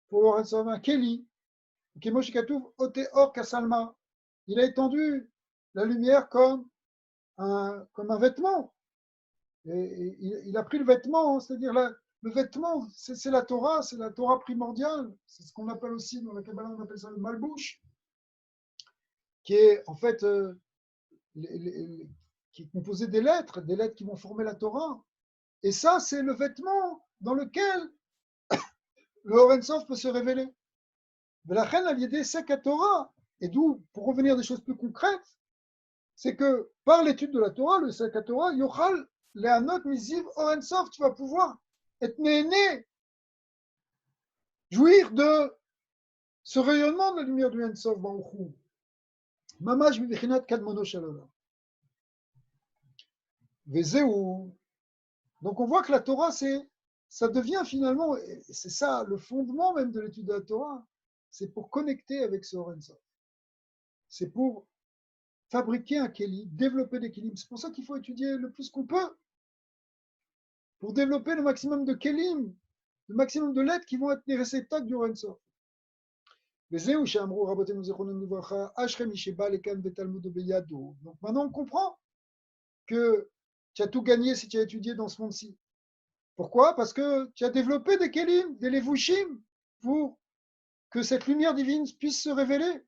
pour Or En Sof, un Keli. Il a étendu la lumière comme un vêtement. Et il a pris le vêtement, c'est-à-dire le vêtement, c'est la Torah primordiale. C'est ce qu'on appelle aussi, dans la Kabbalah, on appelle ça le malbouche, qui est en fait qui est composé des lettres qui vont former la Torah. Et ça, c'est le vêtement dans lequel le Or En Sof peut se révéler. La reine a l'idée, c'est qu'à Torah. Et d'où, pour revenir à des choses plus concrètes, c'est que par l'étude de la Torah, le Seka Torah, Yochal, Lehanot, Miziv, Or En Sof, tu vas pouvoir être né, jouir de ce rayonnement de la lumière du En Sof, Baruch Mamash Bibichinat Kadmono Shalom. Vezeu. Donc on voit que la Torah, ça devient finalement, et c'est ça le fondement même de l'étude de la Torah, c'est pour connecter avec ce Or En Sof. C'est pour fabriquer un Kéli, développer des Kélim. C'est pour ça qu'il faut étudier le plus qu'on peut, pour développer le maximum de Kélim, le maximum de lettres qui vont être les réceptacles du Or En Sof. Donc maintenant on comprend que tu as tout gagné si tu as étudié dans ce monde-ci. Pourquoi? Parce que tu as développé des Kélim, des Levushim, pour que cette lumière divine puisse se révéler.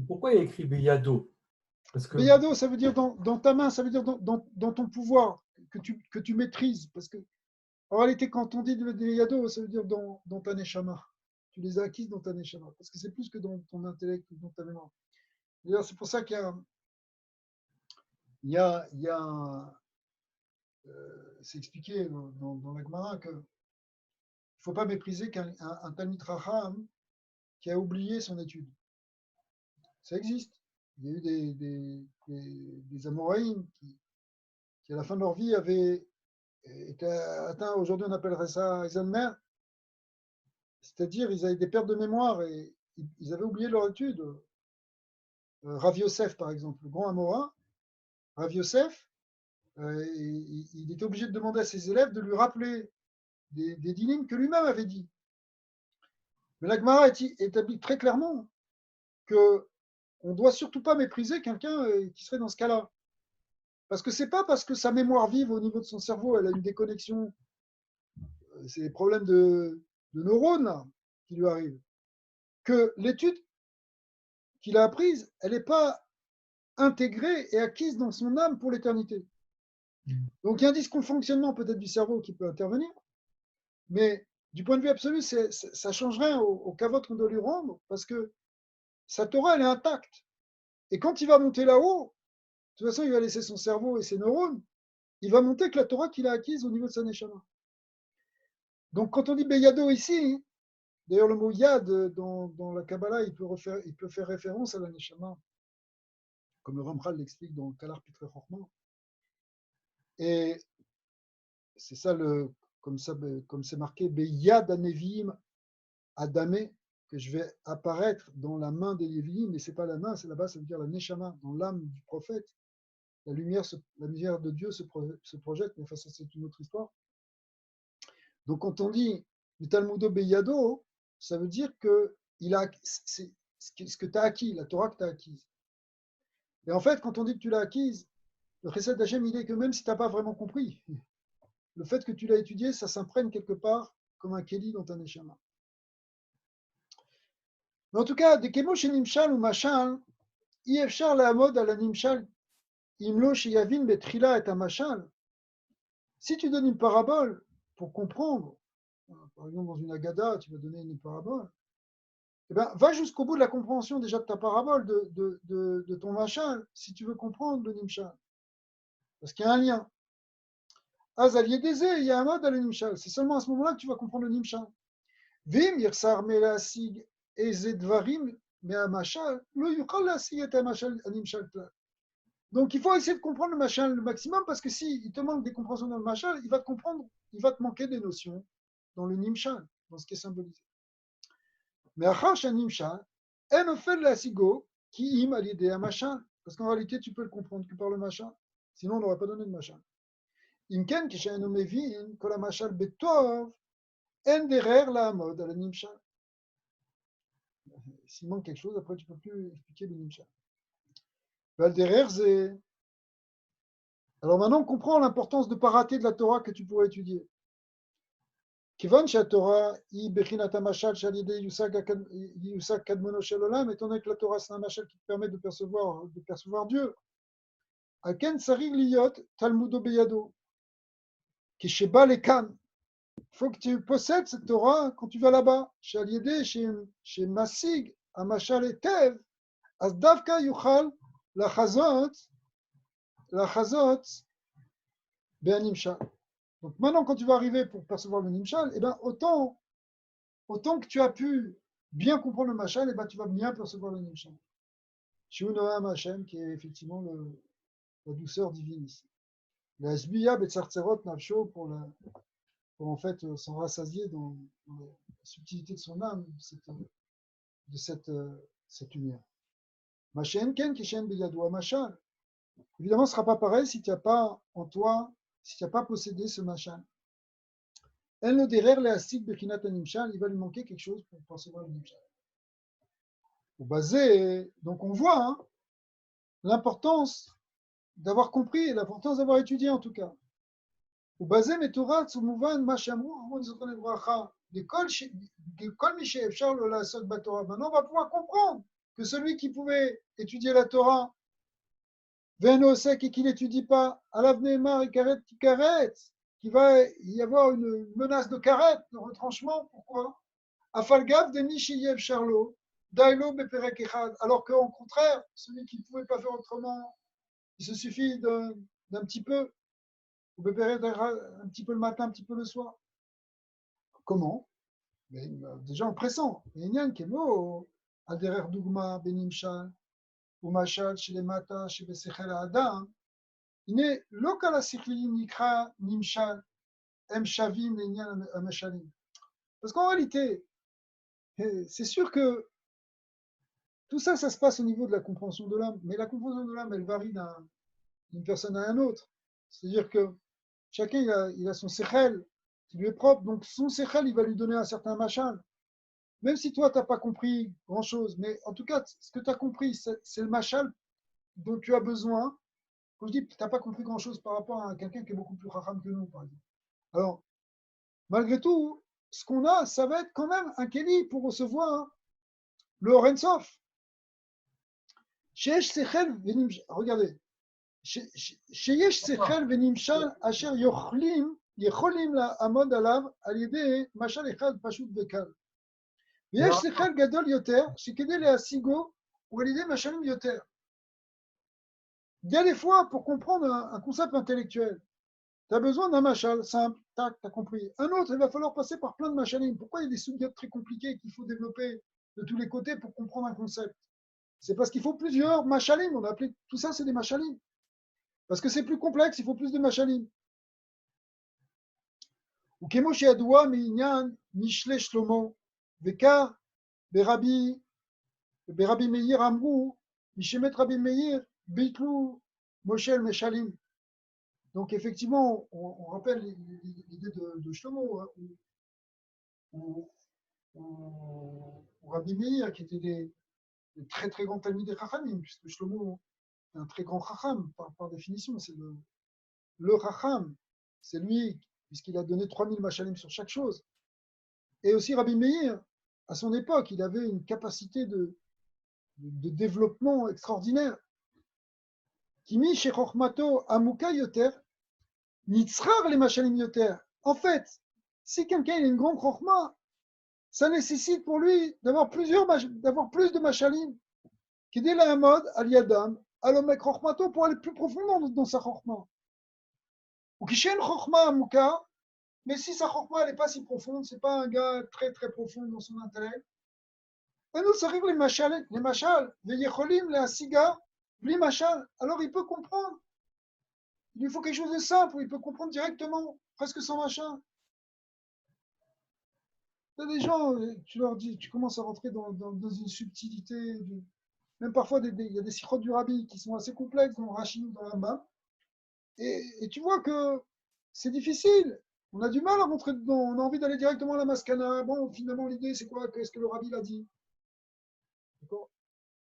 Pourquoi il y a écrit Beyado? Parce que Beyado, ça veut dire dans ta main, ça veut dire dans ton pouvoir, que tu maîtrises. Parce que, en réalité, quand on dit Beyado, ça veut dire dans ta neshama. Tu les as acquises dans ta neshama. Parce que c'est plus que dans ton intellect ou dans ta mémoire. D'ailleurs, c'est pour ça qu'il y a c'est expliqué dans la Gemara qu'il ne faut pas mépriser qu'un Talmid Chacham qui a oublié son étude. Ça existe. Il y a eu des Amoraïm qui, à la fin de leur vie, avaient été atteints, aujourd'hui on appellerait ça Alzheimer, c'est-à-dire ils avaient des pertes de mémoire et ils avaient oublié leur étude. Rav Yosef, par exemple, le grand Amora, Rav Yosef, il était obligé de demander à ses élèves de lui rappeler des dynimes que lui-même avait dit. Mais la Gemara établit très clairement que on ne doit surtout pas mépriser quelqu'un qui serait dans ce cas-là. Parce que c'est pas parce que sa mémoire vive au niveau de son cerveau, elle a une déconnexion, c'est des problèmes de neurones là, qui lui arrivent, que l'étude qu'il a apprise, elle n'est pas intégrée et acquise dans son âme pour l'éternité. Donc il y a un dysfonctionnement peut-être du cerveau qui peut intervenir, mais du point de vue absolu, ça ne change rien au cavote qu'on doit lui rendre, parce que sa Torah, elle est intacte. Et quand il va monter là-haut, de toute façon, il va laisser son cerveau et ses neurones, il va monter que la Torah qu'il a acquise au niveau de sa neshama. Donc quand on dit Beyado ici, d'ailleurs le mot Yad dans la Kabbalah, il peut faire référence à la neshama, comme le Ramchal l'explique dans Kalar Pitre Chorma. Et c'est ça, comme c'est marqué, Beyad Anevim Adamé, que je vais apparaître dans la main des Lévi'im, mais ce n'est pas la main, c'est là-bas, ça veut dire la neshama, dans l'âme du prophète. La lumière de Dieu se projette, mais enfin, ça, c'est une autre histoire. Donc, quand on dit Le Talmudo Beyado, ça veut dire que c'est ce que tu as acquis, la Torah que tu as acquise. Et en fait, quand on dit que tu l'as acquise, le Chesed d'Hachem, il est que même si tu n'as pas vraiment compris, le fait que tu l'as étudié, ça s'imprègne quelque part comme un Kéli dans ta Neshama. Mais en tout cas, des Kemo chez Nimshal ou Machal, Yefchar la mode à la Nimshal, Imlo chez Yavin Betrila et Machal. Si tu donnes une parabole pour comprendre, par exemple dans une Agada, tu vas donner une parabole, eh ben, va jusqu'au bout de la compréhension déjà de ta parabole, de ton Machal, si tu veux comprendre le Nimshal. Parce qu'il y a un lien. Azal Yedeze, il y a un mode à le Nimshal. C'est seulement à ce moment-là que tu vas comprendre le Nimshal. Vim yirsar melasig ezedvarim me'amashal lo yuchal lasig et amashal animshal klal. Donc il faut essayer de comprendre le machal le maximum parce que s'il te manque des compréhensions dans le machal, il va te comprendre, il va te manquer des notions dans le nimshal, dans ce qui est symbolisé. Mais achar shanimshal en ofel lasigo qui im al yedei amashal, parce qu'en réalité tu peux le comprendre que par le machal, sinon on n'aurait pas donné de machal. Imken kishen mevin kol amashal betov en derer la mode à la nimshal. S'il manque quelque chose, après tu ne peux plus expliquer le nimshal. Alors maintenant, on comprend l'importance de ne pas rater de la Torah que tu pourrais étudier. Kivan Torah, étant donné que la Torah c'est un machal qui te permet de percevoir Dieu. Aken sarig liyot talmudo beyado, qui sheba lekan. Il faut que tu possèdes cette Torah quand tu vas là-bas. Chez Masig, à machal et tev, as davka yuchal la chazot ben nimshal. Donc maintenant, quand tu vas arriver pour percevoir le nimshal, eh ben, autant que tu as pu bien comprendre le machal, eh ben, tu vas bien percevoir le nimshal. Shiunoam Hashem, qui est effectivement la douceur divine ici. La Sbiya Betzartzerot Nafsho pour en fait s'en rassasier dans la subtilité de son âme, de cette lumière. Machen Ken Kishen Beyadoua Machal. Évidemment, ce ne sera pas pareil si tu n'as pas en toi, si tu n'as pas possédé ce machal. Elle ne derrière les asik bechinat nimshal, il va lui manquer quelque chose pour percevoir le nimshal. Donc on voit l'importance d'avoir compris et l'importance d'avoir étudié en tout cas. Maintenant on va pouvoir comprendre que celui qui pouvait étudier la Torah, Venosek et qui n'étudie pas, à l'avenir et carrette qui carrette, qu'il va y avoir une menace de carrette, de retranchement. Pourquoi? Afalgav de Nishiyev Charlot, Dailo Beperek Echad. Alors qu'au contraire, celui qui ne pouvait pas faire autrement, il se suffit d'un petit peu, ou Beperek un petit peu le matin, un petit peu le soir. Comment? Mais, déjà en pressant. Inyan Kemo, Aderer Dugma Benimshal, ou Machal, chez les Mata, chez Besechel Adam. הנה, לא כל השכליים נקרא נמשל, הם שווים לעניין המשלים. Parce qu'en réalité, c'est sûr que tout ça, ça se passe au niveau de la compréhension de l'âme, mais la compréhension de l'âme, elle varie d'une personne à un autre. C'est-à-dire que chacun, il a son sechel qui lui est propre, donc son sechel, il va lui donner un certain machal. Même si toi, tu n'as pas compris grand-chose, mais en tout cas, ce que tu as compris, c'est le machal dont tu as besoin. Quand je dis que tu n'as pas compris grand-chose par rapport à quelqu'un qui est beaucoup plus racham que nous, par exemple. Alors, malgré tout, ce qu'on a, ça va être quand même un Kéli pour recevoir le Orensof. Regardez. Sheyesh Sechel Venimshal Asher Yecholim la Amod Alav Al Yedei Mashal Echad Pashut Bekal. Yesh Sechel Gadol Yoter, Shekede Le Asigo ou Al Yedei Mashalim Yoter. Il y a des fois, pour comprendre un concept intellectuel, tu as besoin d'un machal simple, tac, tu as compris. Un autre, il va falloir passer par plein de machalim. Pourquoi il y a des sous-diètes très compliqués qu'il faut développer de tous les côtés pour comprendre un concept? C'est parce qu'il faut plusieurs machalim. On a appelé tout ça, c'est des machalim. Parce que c'est plus complexe, il faut plus de machalim. Ou kemo she'adoua mi'inyan mishle shlomo veka berabi meir amrou mishemet Rabbi Meir bitlu moshel meshalim. Donc effectivement, on rappelle l'idée de Shlomo, ou Rabbi Meir, qui étaient des très très grands talmides Chachamim, puisque Shlomo est un très grand Chacham, par définition, c'est le Chacham, c'est lui, puisqu'il a donné 3000 machalim sur chaque chose. Et aussi Rabbi Meir, à son époque, il avait une capacité de développement extraordinaire. Kimi chez Chochmato Amuka Yoter, Nitzrar les machalim Yoter. En fait, si quelqu'un a une grande Chochma, ça nécessite pour lui d'avoir plus de machalim. Qui dès la mode, al yadam, alomek Chochmato, pour aller plus profondément dans sa Chochma. Ou qui chez une Chochma Amuka, mais si sa Chochma n'est pas si profonde, c'est pas un gars très très profond dans son intellect, et nous, ça arrive les machal, les yecholim, les asiga, les machal, alors il peut comprendre. Il lui faut quelque chose de simple, il peut comprendre directement, presque sans machin. Il y a des gens, tu leur dis, tu commences à rentrer dans une subtilité, même parfois il y a des sirotes du rabbi qui sont assez complexes dans le Rachid, dans la main, et tu vois que c'est difficile. On a du mal à rentrer dedans, on a envie d'aller directement à la maskana. Bon, finalement, l'idée, c'est quoi? Qu'est-ce que le rabbi l'a dit? D'accord.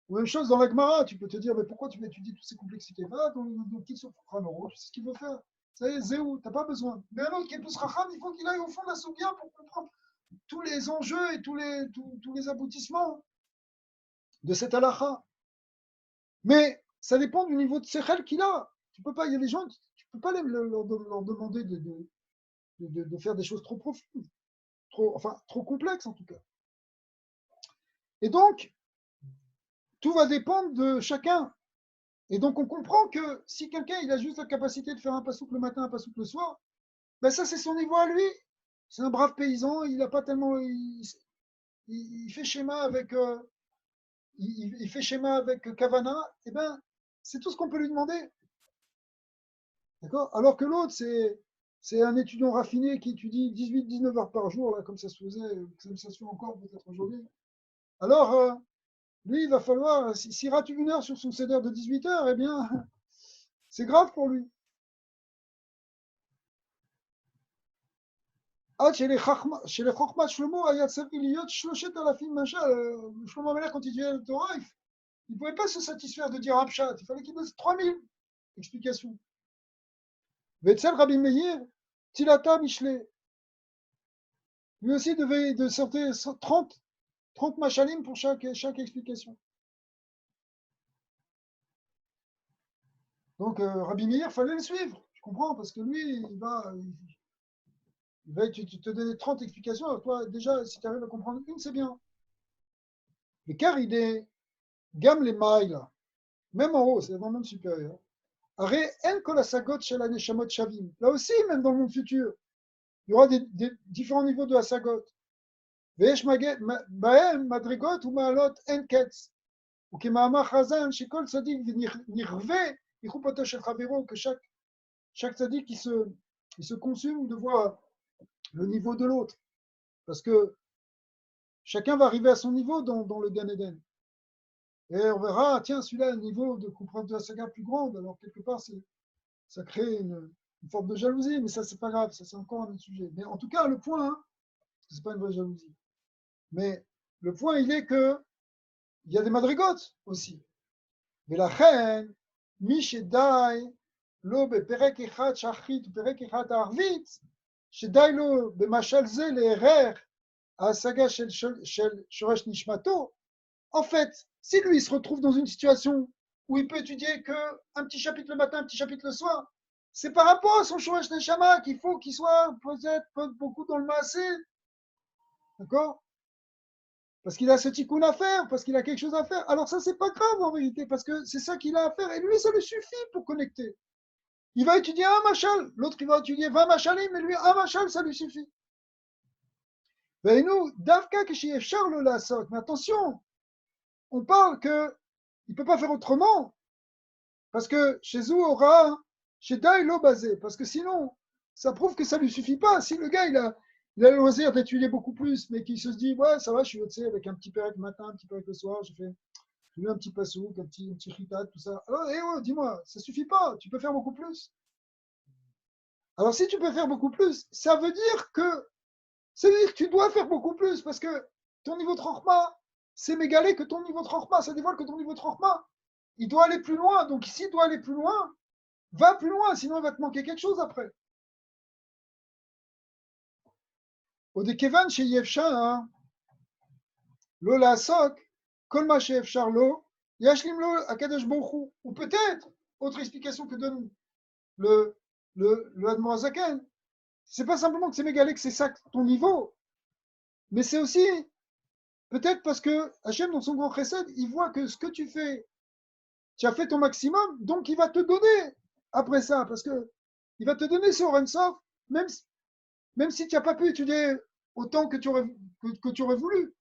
Même chose dans la Gemara, tu peux te dire, mais pourquoi tu m'étudies toutes ces complexités? Va dans le petit soprano, tu sais ce qu'il veut faire. Ça y est, Zéou, t'as pas besoin. Mais un autre qui est plus racham, il faut qu'il aille au fond de la Sougia pour comprendre tous les enjeux et tous les aboutissements de cette halakha. Mais ça dépend du niveau de sechel qu'il a. Tu peux pas, il y a des gens, tu peux pas leur demander de faire des choses trop profondes, trop complexes en tout cas. Et donc, tout va dépendre de chacun. Et donc, on comprend que si quelqu'un il a juste la capacité de faire un pasouk le matin, un pasouk le soir, ben ça, c'est son niveau à lui. C'est un brave paysan, il n'a pas tellement. Il fait schéma avec. Il fait schéma avec Kavana, et ben, c'est tout ce qu'on peut lui demander. D'accord. Alors que l'autre, c'est un étudiant raffiné qui étudie 18-19 heures par jour, là, comme ça se faisait, comme ça se fait encore peut-être aujourd'hui. Alors, lui, il va falloir, s'il rate une heure sur son CDR de 18 heures, eh bien, c'est grave pour lui. עד שלחוכמת שלמה היה צריך להיות 3,000 משל. Shlomo Amelech, quand il disait le Torah, il ne pouvait pas se satisfaire de dire un pshat. Il fallait qu'il donne 3000 explications. Vetzel Rabbi Meir, Tilata Mishle. Lui aussi devait de sortir 30 machalim pour chaque explication. Donc Rabbi Meir, il fallait le suivre. Je comprends, parce que lui, il va te donner 30 explications. Alors toi, déjà, si tu arrives à comprendre une, c'est bien. Mais car il est gamme les mailles, même en haut, c'est dans le monde supérieur. Là aussi, même dans le monde futur, il y aura des différents niveaux de Hasagot. Madrigot ou Maalot Enketz. Ou Kemahama Chazan, Shekol Tzadik, Nirve, Ichupoto Shel Chavero, que chaque tzadik qui se consume de voir le niveau de l'autre. Parce que chacun va arriver à son niveau dans le Gan Eden. Et on verra, tiens, celui-là a un niveau de compréhension de la saga plus grande. Alors, quelque part, ça crée une forme de jalousie, mais ça, c'est pas grave, ça, c'est encore un autre sujet. Mais en tout cas, le point, hein, c'est pas une vraie jalousie. Mais le point, il est que il y a des madrigotes aussi. Mais la reine, Mishedai, lo beperek echad shachrit, beperek echad arvit, shedai lo bemashal ze le'erer, à saga shel shoresh nishmato. En fait, si lui se retrouve dans une situation où il peut étudier qu'un petit chapitre le matin, un petit chapitre le soir, c'est par rapport à son shoresh neshama qu'il faut qu'il soit peut-être beaucoup dans le maasé. D'accord? Parce qu'il a ce tikkun à faire, parce qu'il a quelque chose à faire. Alors ça, c'est pas grave en vérité, parce que c'est ça qu'il a à faire. Et lui, ça lui suffit pour connecter. Il va étudier un machal, l'autre il va étudier 20 machalim, mais lui, un machal, ça lui suffit. Mais nous, Davka Keshief Charles Lassot, mais attention, on parle qu'il ne peut pas faire autrement, parce que chez Zou aura, chez Daïlo basé, parce que sinon, ça prouve que ça ne lui suffit pas. Si le gars, il a le loisir d'étudier beaucoup plus, mais qu'il se dit, ouais, ça va, je suis avec un petit pérec le matin, un petit pérec le soir, j'ai lu un petit pasouk, un petit chitat, tout ça. Alors, dis-moi, ça ne suffit pas, tu peux faire beaucoup plus. Alors, si tu peux faire beaucoup plus, ça veut dire que C'est-à-dire que tu dois faire beaucoup plus parce que ton niveau de Chorma, c'est mégalé que ton niveau de Chorma, ça dévoile que ton niveau de Chorma, il doit aller plus loin. Donc, s'il doit aller plus loin, va plus loin, sinon il va te manquer quelque chose après. Au Dekevan chez Yevcha, lo la sok, kolma chez Yevchar lo, yashlim lo akadosh bochu. Ou peut-être, autre explication que donne le Admorazaken, c'est pas simplement que c'est mégalé, que c'est ça ton niveau, mais c'est aussi peut-être parce que Hachem, dans son grand chesed, il voit que ce que tu fais, tu as fait ton maximum, donc il va te donner après ça, parce que il va te donner ce Orensov, même si tu n'as pas pu étudier autant que tu aurais voulu.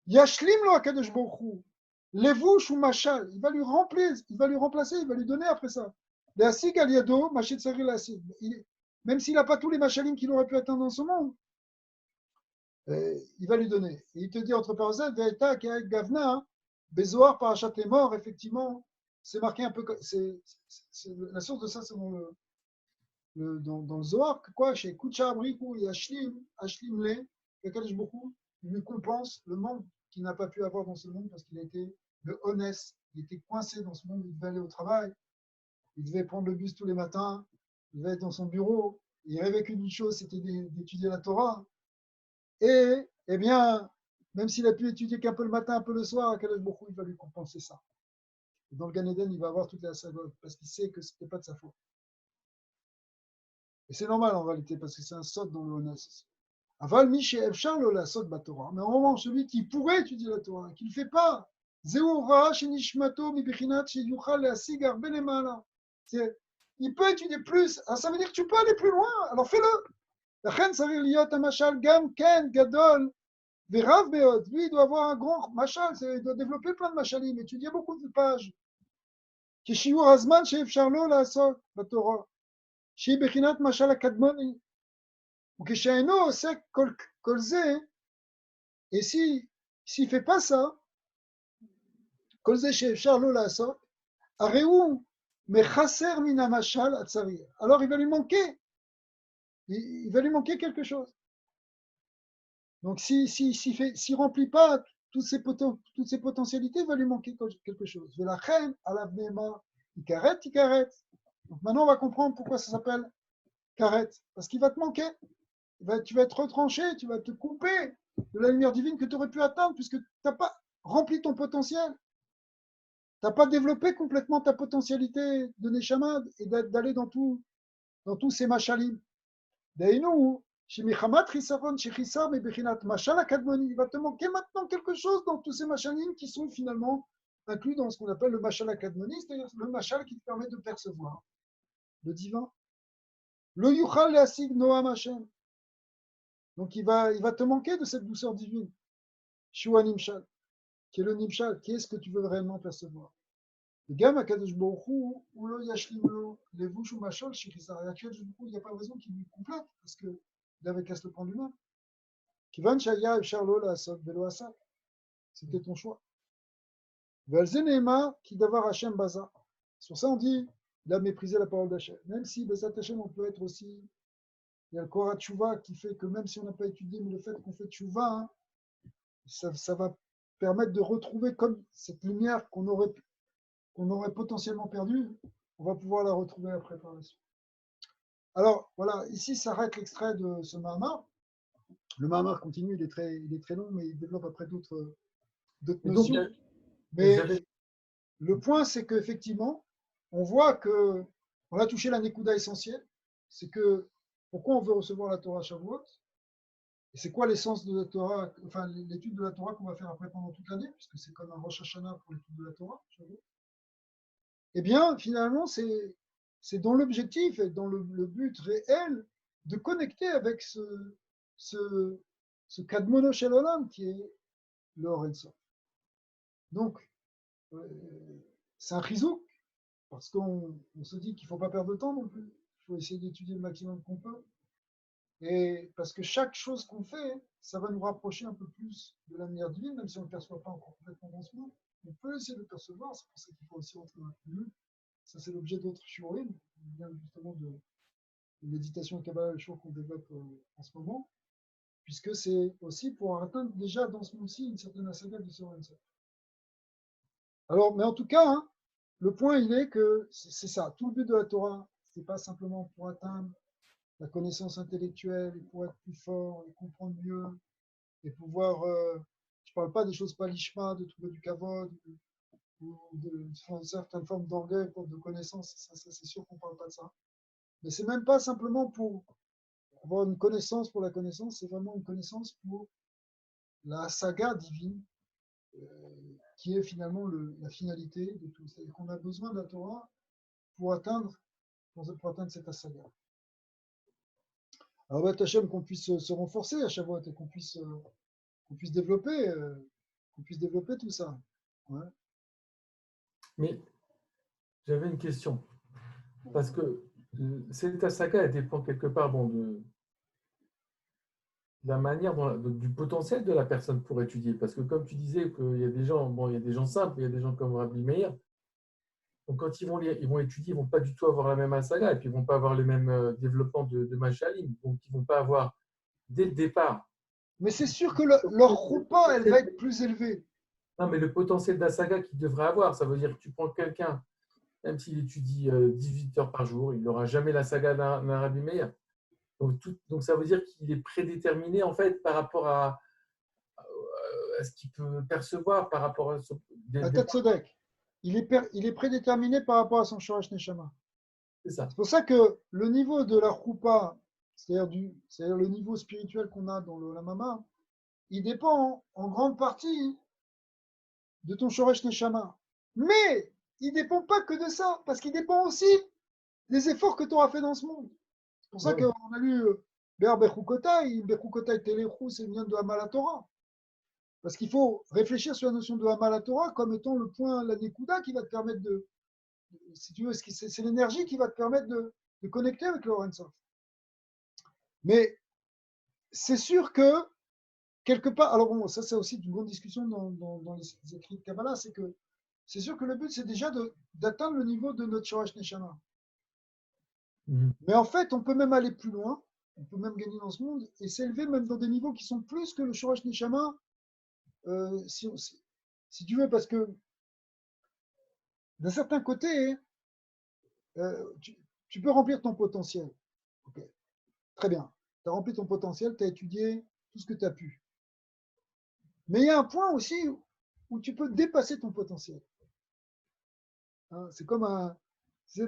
Yashlim lo akadosh baruch levouch ou machal, il va lui remplacer, il va lui donner après ça. Leasig al yado, machit sari leasig. Même s'il n'a pas tous les machalim qu'il aurait pu atteindre dans ce monde, il va lui donner. Et il te dit entre parenthèses, Ve'eta ke'ek gavna, Bezoar parachat est mort, effectivement, c'est marqué un peu, la source de ça, c'est dans le Zohar, que quoi, chez Kucha Abrikou et Ashlim Le, il lui compense le manque qu'il n'a pas pu avoir dans ce monde parce qu'il a été de honnête, il était coincé dans ce monde, il devait aller au travail, il devait prendre le bus tous les matins, il devait être dans son bureau, il rêvait qu'une chose, c'était d'étudier la Torah. Et, eh bien, même s'il a pu étudier qu'un peu le matin, un peu le soir, à Kadosh Baruch Hu, il va lui compenser ça. Et dans le Gan Eden, il va avoir toute la sagote parce qu'il sait que ce n'était pas de sa faute. Et c'est normal en réalité parce que c'est un sot dans le Honas. Aval Miché Efchar la sot Batora. Mais en revanche, celui qui pourrait étudier la Torah, qui ne le fait pas, Zeura Shenishmato Mibichinat Sheyuchal Leasig Arbe Lemala. Il peut étudier plus. Alors ça veut dire que tu peux aller plus loin. Alors fais-le. לכן צריך להיות המשל גם כן גדול ורב מאוד. Lui, il doit avoir un grand machal, il doit développer plein de machalim, étudier beaucoup de pages. כשיעור הזמן שאפשר לו לעשות בתורה, שהיא בחינת משל הקדמוני. וכשאינו עושה כל זה, et s'il ne fait pas ça, כל זה שאפשר לו לעשות, הרי הוא מחסר מן המשל הצריך. Alors il va lui manquer. Il va lui manquer quelque chose. Donc, s'il ne remplit pas toutes ses potentialités, il va lui manquer quelque chose. De la reine à l'avenema, il carrette. Donc, maintenant, on va comprendre pourquoi ça s'appelle carrette. Parce qu'il va te manquer. Tu vas être retranché, tu vas te couper de la lumière divine que tu aurais pu atteindre, puisque tu n'as pas rempli ton potentiel. Tu n'as pas développé complètement ta potentialité de Neshama et d'aller dans tous ces machalim. D'ailleurs, il va te manquer maintenant quelque chose dans tous ces machalim qui sont finalement inclus dans ce qu'on appelle le machal akadmoni, c'est-à-dire le machal qui te permet de percevoir le divin. Le yuchal leasig noam Hashem. Donc il va te manquer de cette douceur divine. Shua nimshal, qui est le nimshal, qui est ce que tu veux réellement percevoir. Et gam akadosh baruch hu, ou lo yashlim lo, levush ou machal shichisar. Et akadosh baruch hu, il n'y a pas de raison qu'il lui complète, parce qu'il avait qu'à se le prendre lui-même. Kivan shaya efshar lo la'asot velo asak. C'était ton choix. Velze neema ki davar Hashem baza. Sur ça, on dit, il a méprisé la parole d'Hachem. Même si Bezat Hashem, on peut être aussi. Il y a le Korah Tchouva qui fait que même si on n'a pas étudié, mais le fait qu'on fait Tchouva, hein, ça va permettre de retrouver comme cette lumière qu'on aurait potentiellement perdue, on va pouvoir la retrouver après par la suite. Alors voilà, ici s'arrête l'extrait de ce Mahamar. Le Mahamar continue, il est très long, mais il développe après d'autres notions. Donc, mais le point, c'est qu'effectivement, on voit que on a touché la Nekuda essentielle, c'est que pourquoi on veut recevoir la Torah Shavuot, et c'est quoi l'essence de la Torah, enfin l'étude de la Torah qu'on va faire après pendant toute l'année, puisque c'est comme un Rosh Hashanah pour l'étude de la Torah, Shavuot. Eh bien, finalement, c'est dans l'objectif et dans le but réel de connecter avec ce Kadmono Shel Olam qui est le Or Ensof. Donc, c'est un chizouk, parce qu'on se dit qu'il ne faut pas perdre de temps non plus. Il faut essayer d'étudier le maximum qu'on peut. Et parce que chaque chose qu'on fait, ça va nous rapprocher un peu plus de la lumière divine, même si on ne le perçoit pas encore complètement dans ce monde. On peut essayer de le percevoir, c'est pour ça qu'il faut aussi entrer dans la commune. Ça, c'est l'objet d'autres shiurim. On vient justement méditation Kabbalah le jour qu'on développe en ce moment, puisque c'est aussi pour atteindre déjà dans ce monde-ci une certaine asaga du Sorensa. Alors, mais en tout cas, hein, le point, il est que c'est ça. Tout le but de la Torah, c'est pas simplement pour atteindre la connaissance intellectuelle et pour être plus fort et comprendre mieux et pouvoir. Je parle pas des choses pas lishma, de trouver du kavod ou de certaines formes d'orgueil, de connaissance. Ça c'est sûr qu'on parle pas de ça. Mais c'est même pas simplement pour avoir une connaissance pour la connaissance, c'est vraiment une connaissance pour la saga divine, qui est finalement la finalité de tout. C'est-à-dire qu'on a besoin de la Torah pour atteindre cette saga. Alors, Hachem, qu'on puisse se renforcer à Shavuot et qu'on puisse développer tout ça. Ouais. Mais j'avais une question. Parce que cette Asaka, elle dépend quelque part de la manière, du potentiel de la personne pour étudier. Parce que comme tu disais, qu'il y a des gens, il y a des gens simples, il y a des gens comme Rabbi Meir. Donc quand ils vont étudier, ils ne vont pas du tout avoir la même Asaka et puis ils ne vont pas avoir le même développement de Machalim. Donc ils ne vont pas avoir, dès le départ. Mais c'est sûr que leur roupa, elle va être plus élevée. Non, mais le potentiel d'Asaga qu'il devrait avoir, ça veut dire que tu prends quelqu'un, même s'il étudie 18 heures par jour, il n'aura jamais la saga d'un Rabbi Meir. Donc, ça veut dire qu'il est prédéterminé en fait par rapport à ce qu'il peut percevoir, par rapport à son. Il est prédéterminé par rapport à son Shorash Neshama. C'est ça. C'est pour ça que le niveau de la roupa, c'est-à-dire le niveau spirituel qu'on a dans le Lamama, il dépend en grande partie de ton Shoresh Neshama. Mais il ne dépend pas que de ça, parce qu'il dépend aussi des efforts que tu auras fait dans ce monde. C'est pour ça qu'on a lu Ber Bechukotai, Bechukotai Telechou, c'est vient de Hamal Torah. Parce qu'il faut réfléchir sur la notion de Hamal Torah comme étant le point, la Nekuda, qui va te permettre si tu veux, c'est l'énergie qui va te permettre de connecter avec le Sof. Mais c'est sûr que quelque part, alors bon, ça c'est aussi une grande discussion dans les écrits de Kabbalah, c'est sûr que le but c'est déjà d'atteindre le niveau de notre Shorash Neshama. Mais en fait, on peut même aller plus loin, on peut même gagner dans ce monde et s'élever même dans des niveaux qui sont plus que le Shorash Neshama, si tu veux, parce que d'un certain côté, tu peux remplir ton potentiel. Okay. Très bien, tu as rempli ton potentiel, tu as étudié tout ce que tu as pu. Mais il y a un point aussi où tu peux dépasser ton potentiel. Hein, c'est comme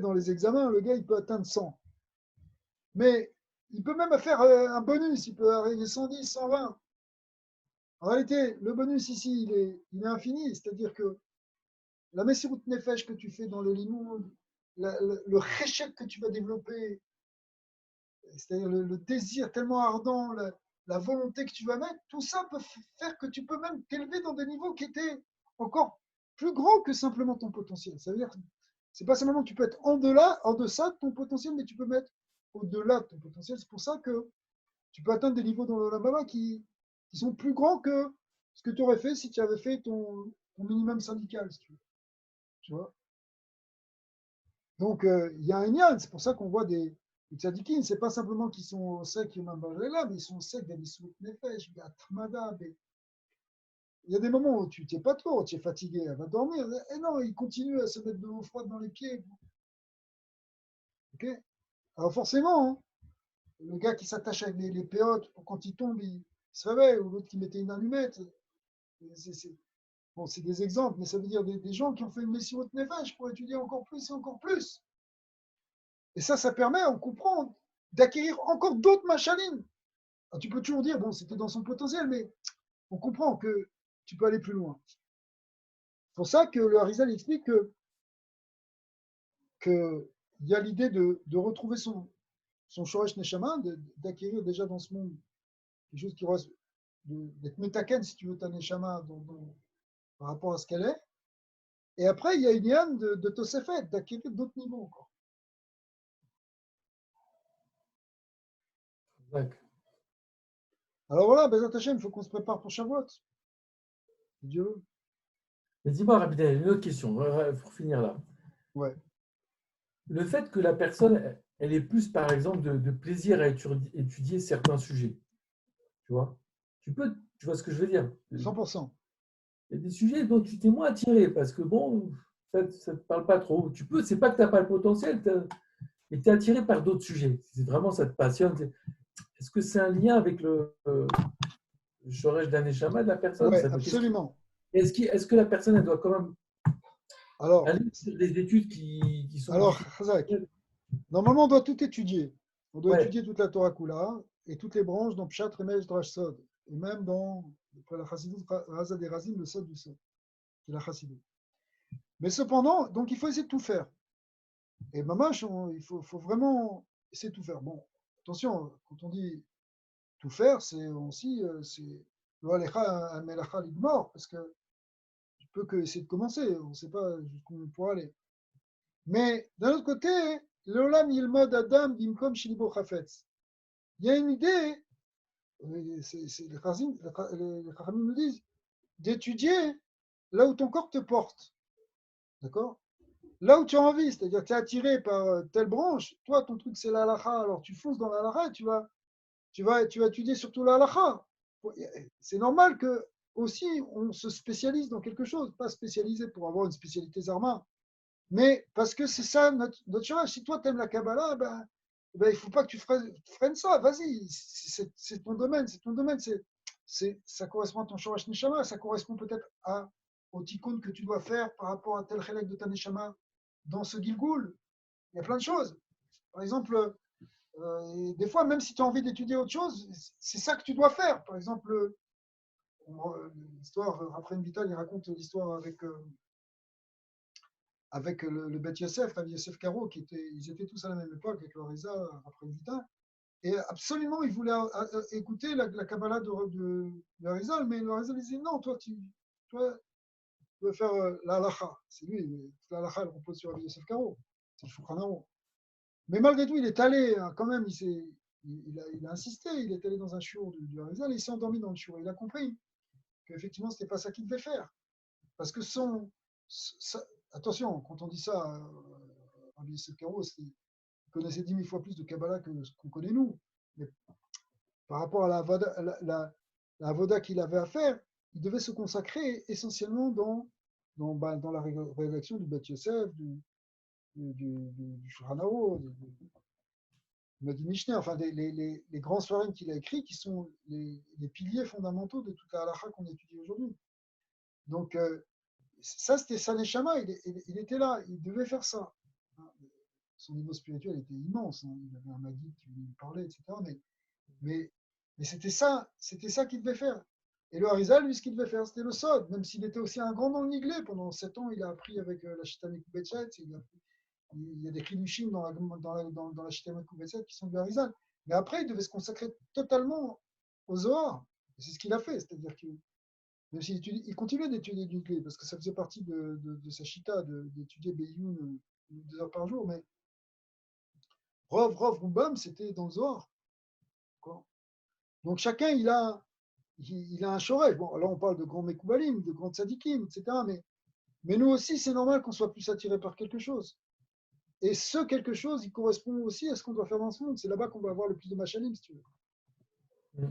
dans les examens, le gars, il peut atteindre 100. Mais il peut même faire un bonus, il peut arriver 110, 120. En réalité, le bonus ici, il est infini, c'est-à-dire que la Messirut Nefesh que tu fais dans le limoud, le réchec que tu vas développer, c'est-à-dire le désir tellement ardent, la volonté que tu vas mettre, tout ça peut faire que tu peux même t'élever dans des niveaux qui étaient encore plus grands que simplement ton potentiel. Ça veut dire que c'est pas simplement que tu peux être en deçà de ton potentiel, mais tu peux mettre au-delà de ton potentiel. C'est pour ça que tu peux atteindre des niveaux dans le Lambama qui sont plus grands que ce que tu aurais fait si tu avais fait ton minimum syndical, si tu veux. Tu vois. Donc, il y a un yann, c'est pour ça qu'on voit des tzadikim, c'est pas simplement qu'ils sont secs, là, mais ils sont secs, il y a des soutes nefesh, il y a tmada, il y a des moments où tu n'es pas trop, tu es fatigué, elle va dormir. Et non, il continue à se mettre de l'eau froide dans les pieds. Okay. Alors forcément, hein, le gars qui s'attache avec les péotes, quand il tombe, il se réveille, ou l'autre qui mettait une allumette. Bon, c'est des exemples, mais ça veut dire des gens qui ont fait une messirut nefesh pour étudier encore plus et encore plus. Et ça permet, on comprend, d'acquérir encore d'autres machalines. Alors, tu peux toujours dire, bon, c'était dans son potentiel, mais on comprend que tu peux aller plus loin. C'est pour ça que le Harizal explique qu'il y a l'idée de retrouver son Shoresh Neshama, d'acquérir déjà dans ce monde quelque chose qui reste, d'être metaken, si tu veux, ta Neshama par rapport à ce qu'elle est. Et après, il y a une yann de Tosefet, d'acquérir d'autres niveaux encore. D'accord. Alors voilà, Bezat Hashem, il faut qu'on se prépare pour Shavuot. Dieu veut. Mais dis-moi, Rabbi, une autre question, pour finir là. Ouais. Le fait que la personne, elle est plus, par exemple, de plaisir à étudier certains sujets. Tu vois? Tu vois ce que je veux dire? 100%. Il y a des sujets dont tu t'es moins attiré parce que bon, ça ne te parle pas trop. C'est pas que tu n'as pas le potentiel, mais tu es attiré par d'autres sujets. C'est vraiment, ça te passionne. Est-ce que c'est un lien avec le Shoresh d'Aneshama de la personne? Ouais, absolument. Est-ce que la personne, elle doit quand même Alors, aller sur des études qui sont alors, difficiles? Khazak, normalement, on doit tout étudier. On doit Ouais, étudier toute la Torah Kula et toutes les branches dans Pshat, Remez, Drash, Sod. Et même dans, après la Chassidut, Raza des Razim, le Sod du Sod, c'est la Chassidut. Mais cependant, donc il faut essayer de tout faire. Et Mamash, il faut vraiment essayer de tout faire. Bon, attention, quand on dit tout faire, c'est aussi, c'est lo alecha un melacha ligmor, parce que tu peux que essayer de commencer, on ne sait pas jusqu'où on pourra aller. Mais d'un autre côté, l'olam yilmod adam bimkom shilibo chafetz. Il y a une idée, les Chachamim nous disent, d'étudier là où ton corps te porte. D'accord? Là où tu as envie, c'est-à-dire que tu es attiré par telle branche, toi, ton truc, c'est la halakha, alors tu fonces dans la halakha et tu vas étudier surtout la halakha. C'est normal que aussi on se spécialise dans quelque chose, pas spécialisé pour avoir une spécialité zarma, mais parce que c'est ça notre cheval. Si toi, tu aimes la Kabbalah, il ne faut pas que tu freines ça. Vas-y, c'est ton domaine. C'est ton domaine. Ça correspond à ton Shorash Neshama. Ça correspond peut-être au tikkun que tu dois faire par rapport à tel chélek de ta Neshama dans ce Gilgoul. Il y a plein de choses. Par exemple, des fois, même si tu as envie d'étudier autre chose, c'est ça que tu dois faire. Par exemple, l'histoire, Raphaël Vital, il raconte l'histoire avec le Bet Yosef, Rabbi Yosef Karo, ils étaient tous à la même époque avec le Reza, Raphaël Vital. Et absolument, ils voulaient écouter la Kabbalah de Harizal, mais le Harizal disait non, toi, tu veux faire la halacha. C'est lui, la halacha, elle repose sur Rabbi Yosef Karo. C'est le Shulchan Aruch. Mais malgré tout, il est allé, quand même, il a insisté, il est allé dans un shiur du Harizal et il s'est endormi dans le shiur. Il a compris qu'effectivement, ce n'était pas ça qu'il devait faire. Parce que attention, quand on dit ça, Rabbi Yosef Karo, il connaissait 10 000 fois plus de Kabbalah que ce qu'on connaît nous. Mais par rapport à la avoda qu'il avait à faire, il devait se consacrer essentiellement dans la rédaction du Bet Yosef, du Shulchan Aruch, du Madi Mishneh, enfin les grands soirim qu'il a écrits qui sont les piliers fondamentaux de toute la halakha qu'on étudie aujourd'hui. Donc, ça, c'était sa neshama, il était là, il devait faire ça. Son niveau spirituel était immense, hein. Il avait un Magid qui lui parlait, etc. Mais c'était ça qu'il devait faire. Et le Harizal, lui, ce qu'il devait faire, c'était le Sod, même s'il était aussi un grand dans le Niglé. Pendant 7 ans, il a appris avec la Shitane Koubetchet, il y a des Chidushim dans la Shitane Koubetchet qui sont du Harizal. Mais après, il devait se consacrer totalement au Zohar. Et c'est ce qu'il a fait, c'est-à-dire que même s'il il continuait d'étudier du clé, parce que ça faisait partie de sa chita, d'étudier Beyoun 2 heures par jour, mais Rov, Roubam, c'était dans le Zohar. Quoi. Donc chacun, il a un shoresh. Bon, là, on parle de grands Mekoubalim, de grands tzadikim, etc. Mais nous aussi, c'est normal qu'on soit plus attiré par quelque chose. Et ce quelque chose, il correspond aussi à ce qu'on doit faire dans ce monde. C'est là-bas qu'on va avoir le plus de machalim, si tu veux.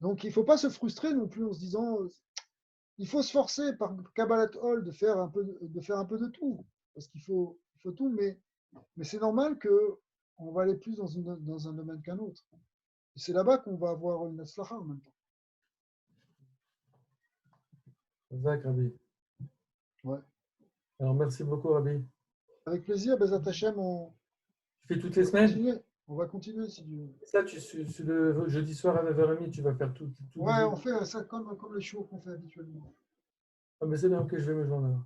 Donc, il ne faut pas se frustrer non plus en se disant il faut se forcer par Kabbalat Hall de faire un peu de tout. Parce qu'il faut tout, mais c'est normal qu'on va aller plus dans un domaine qu'un autre. Et c'est là-bas qu'on va avoir une aslacha en même temps. Zach, Rabbi. Ouais. Alors, merci beaucoup, Rabbi. Avec plaisir, Bezat Hashem, Tu fais toutes les semaines? On va continuer si Dieu veut. Ça, le jeudi soir à 9h30, tu vas faire tout Ouais, début. on fait ça comme le show qu'on fait habituellement. Ah, mais c'est bien que je vais me joindre.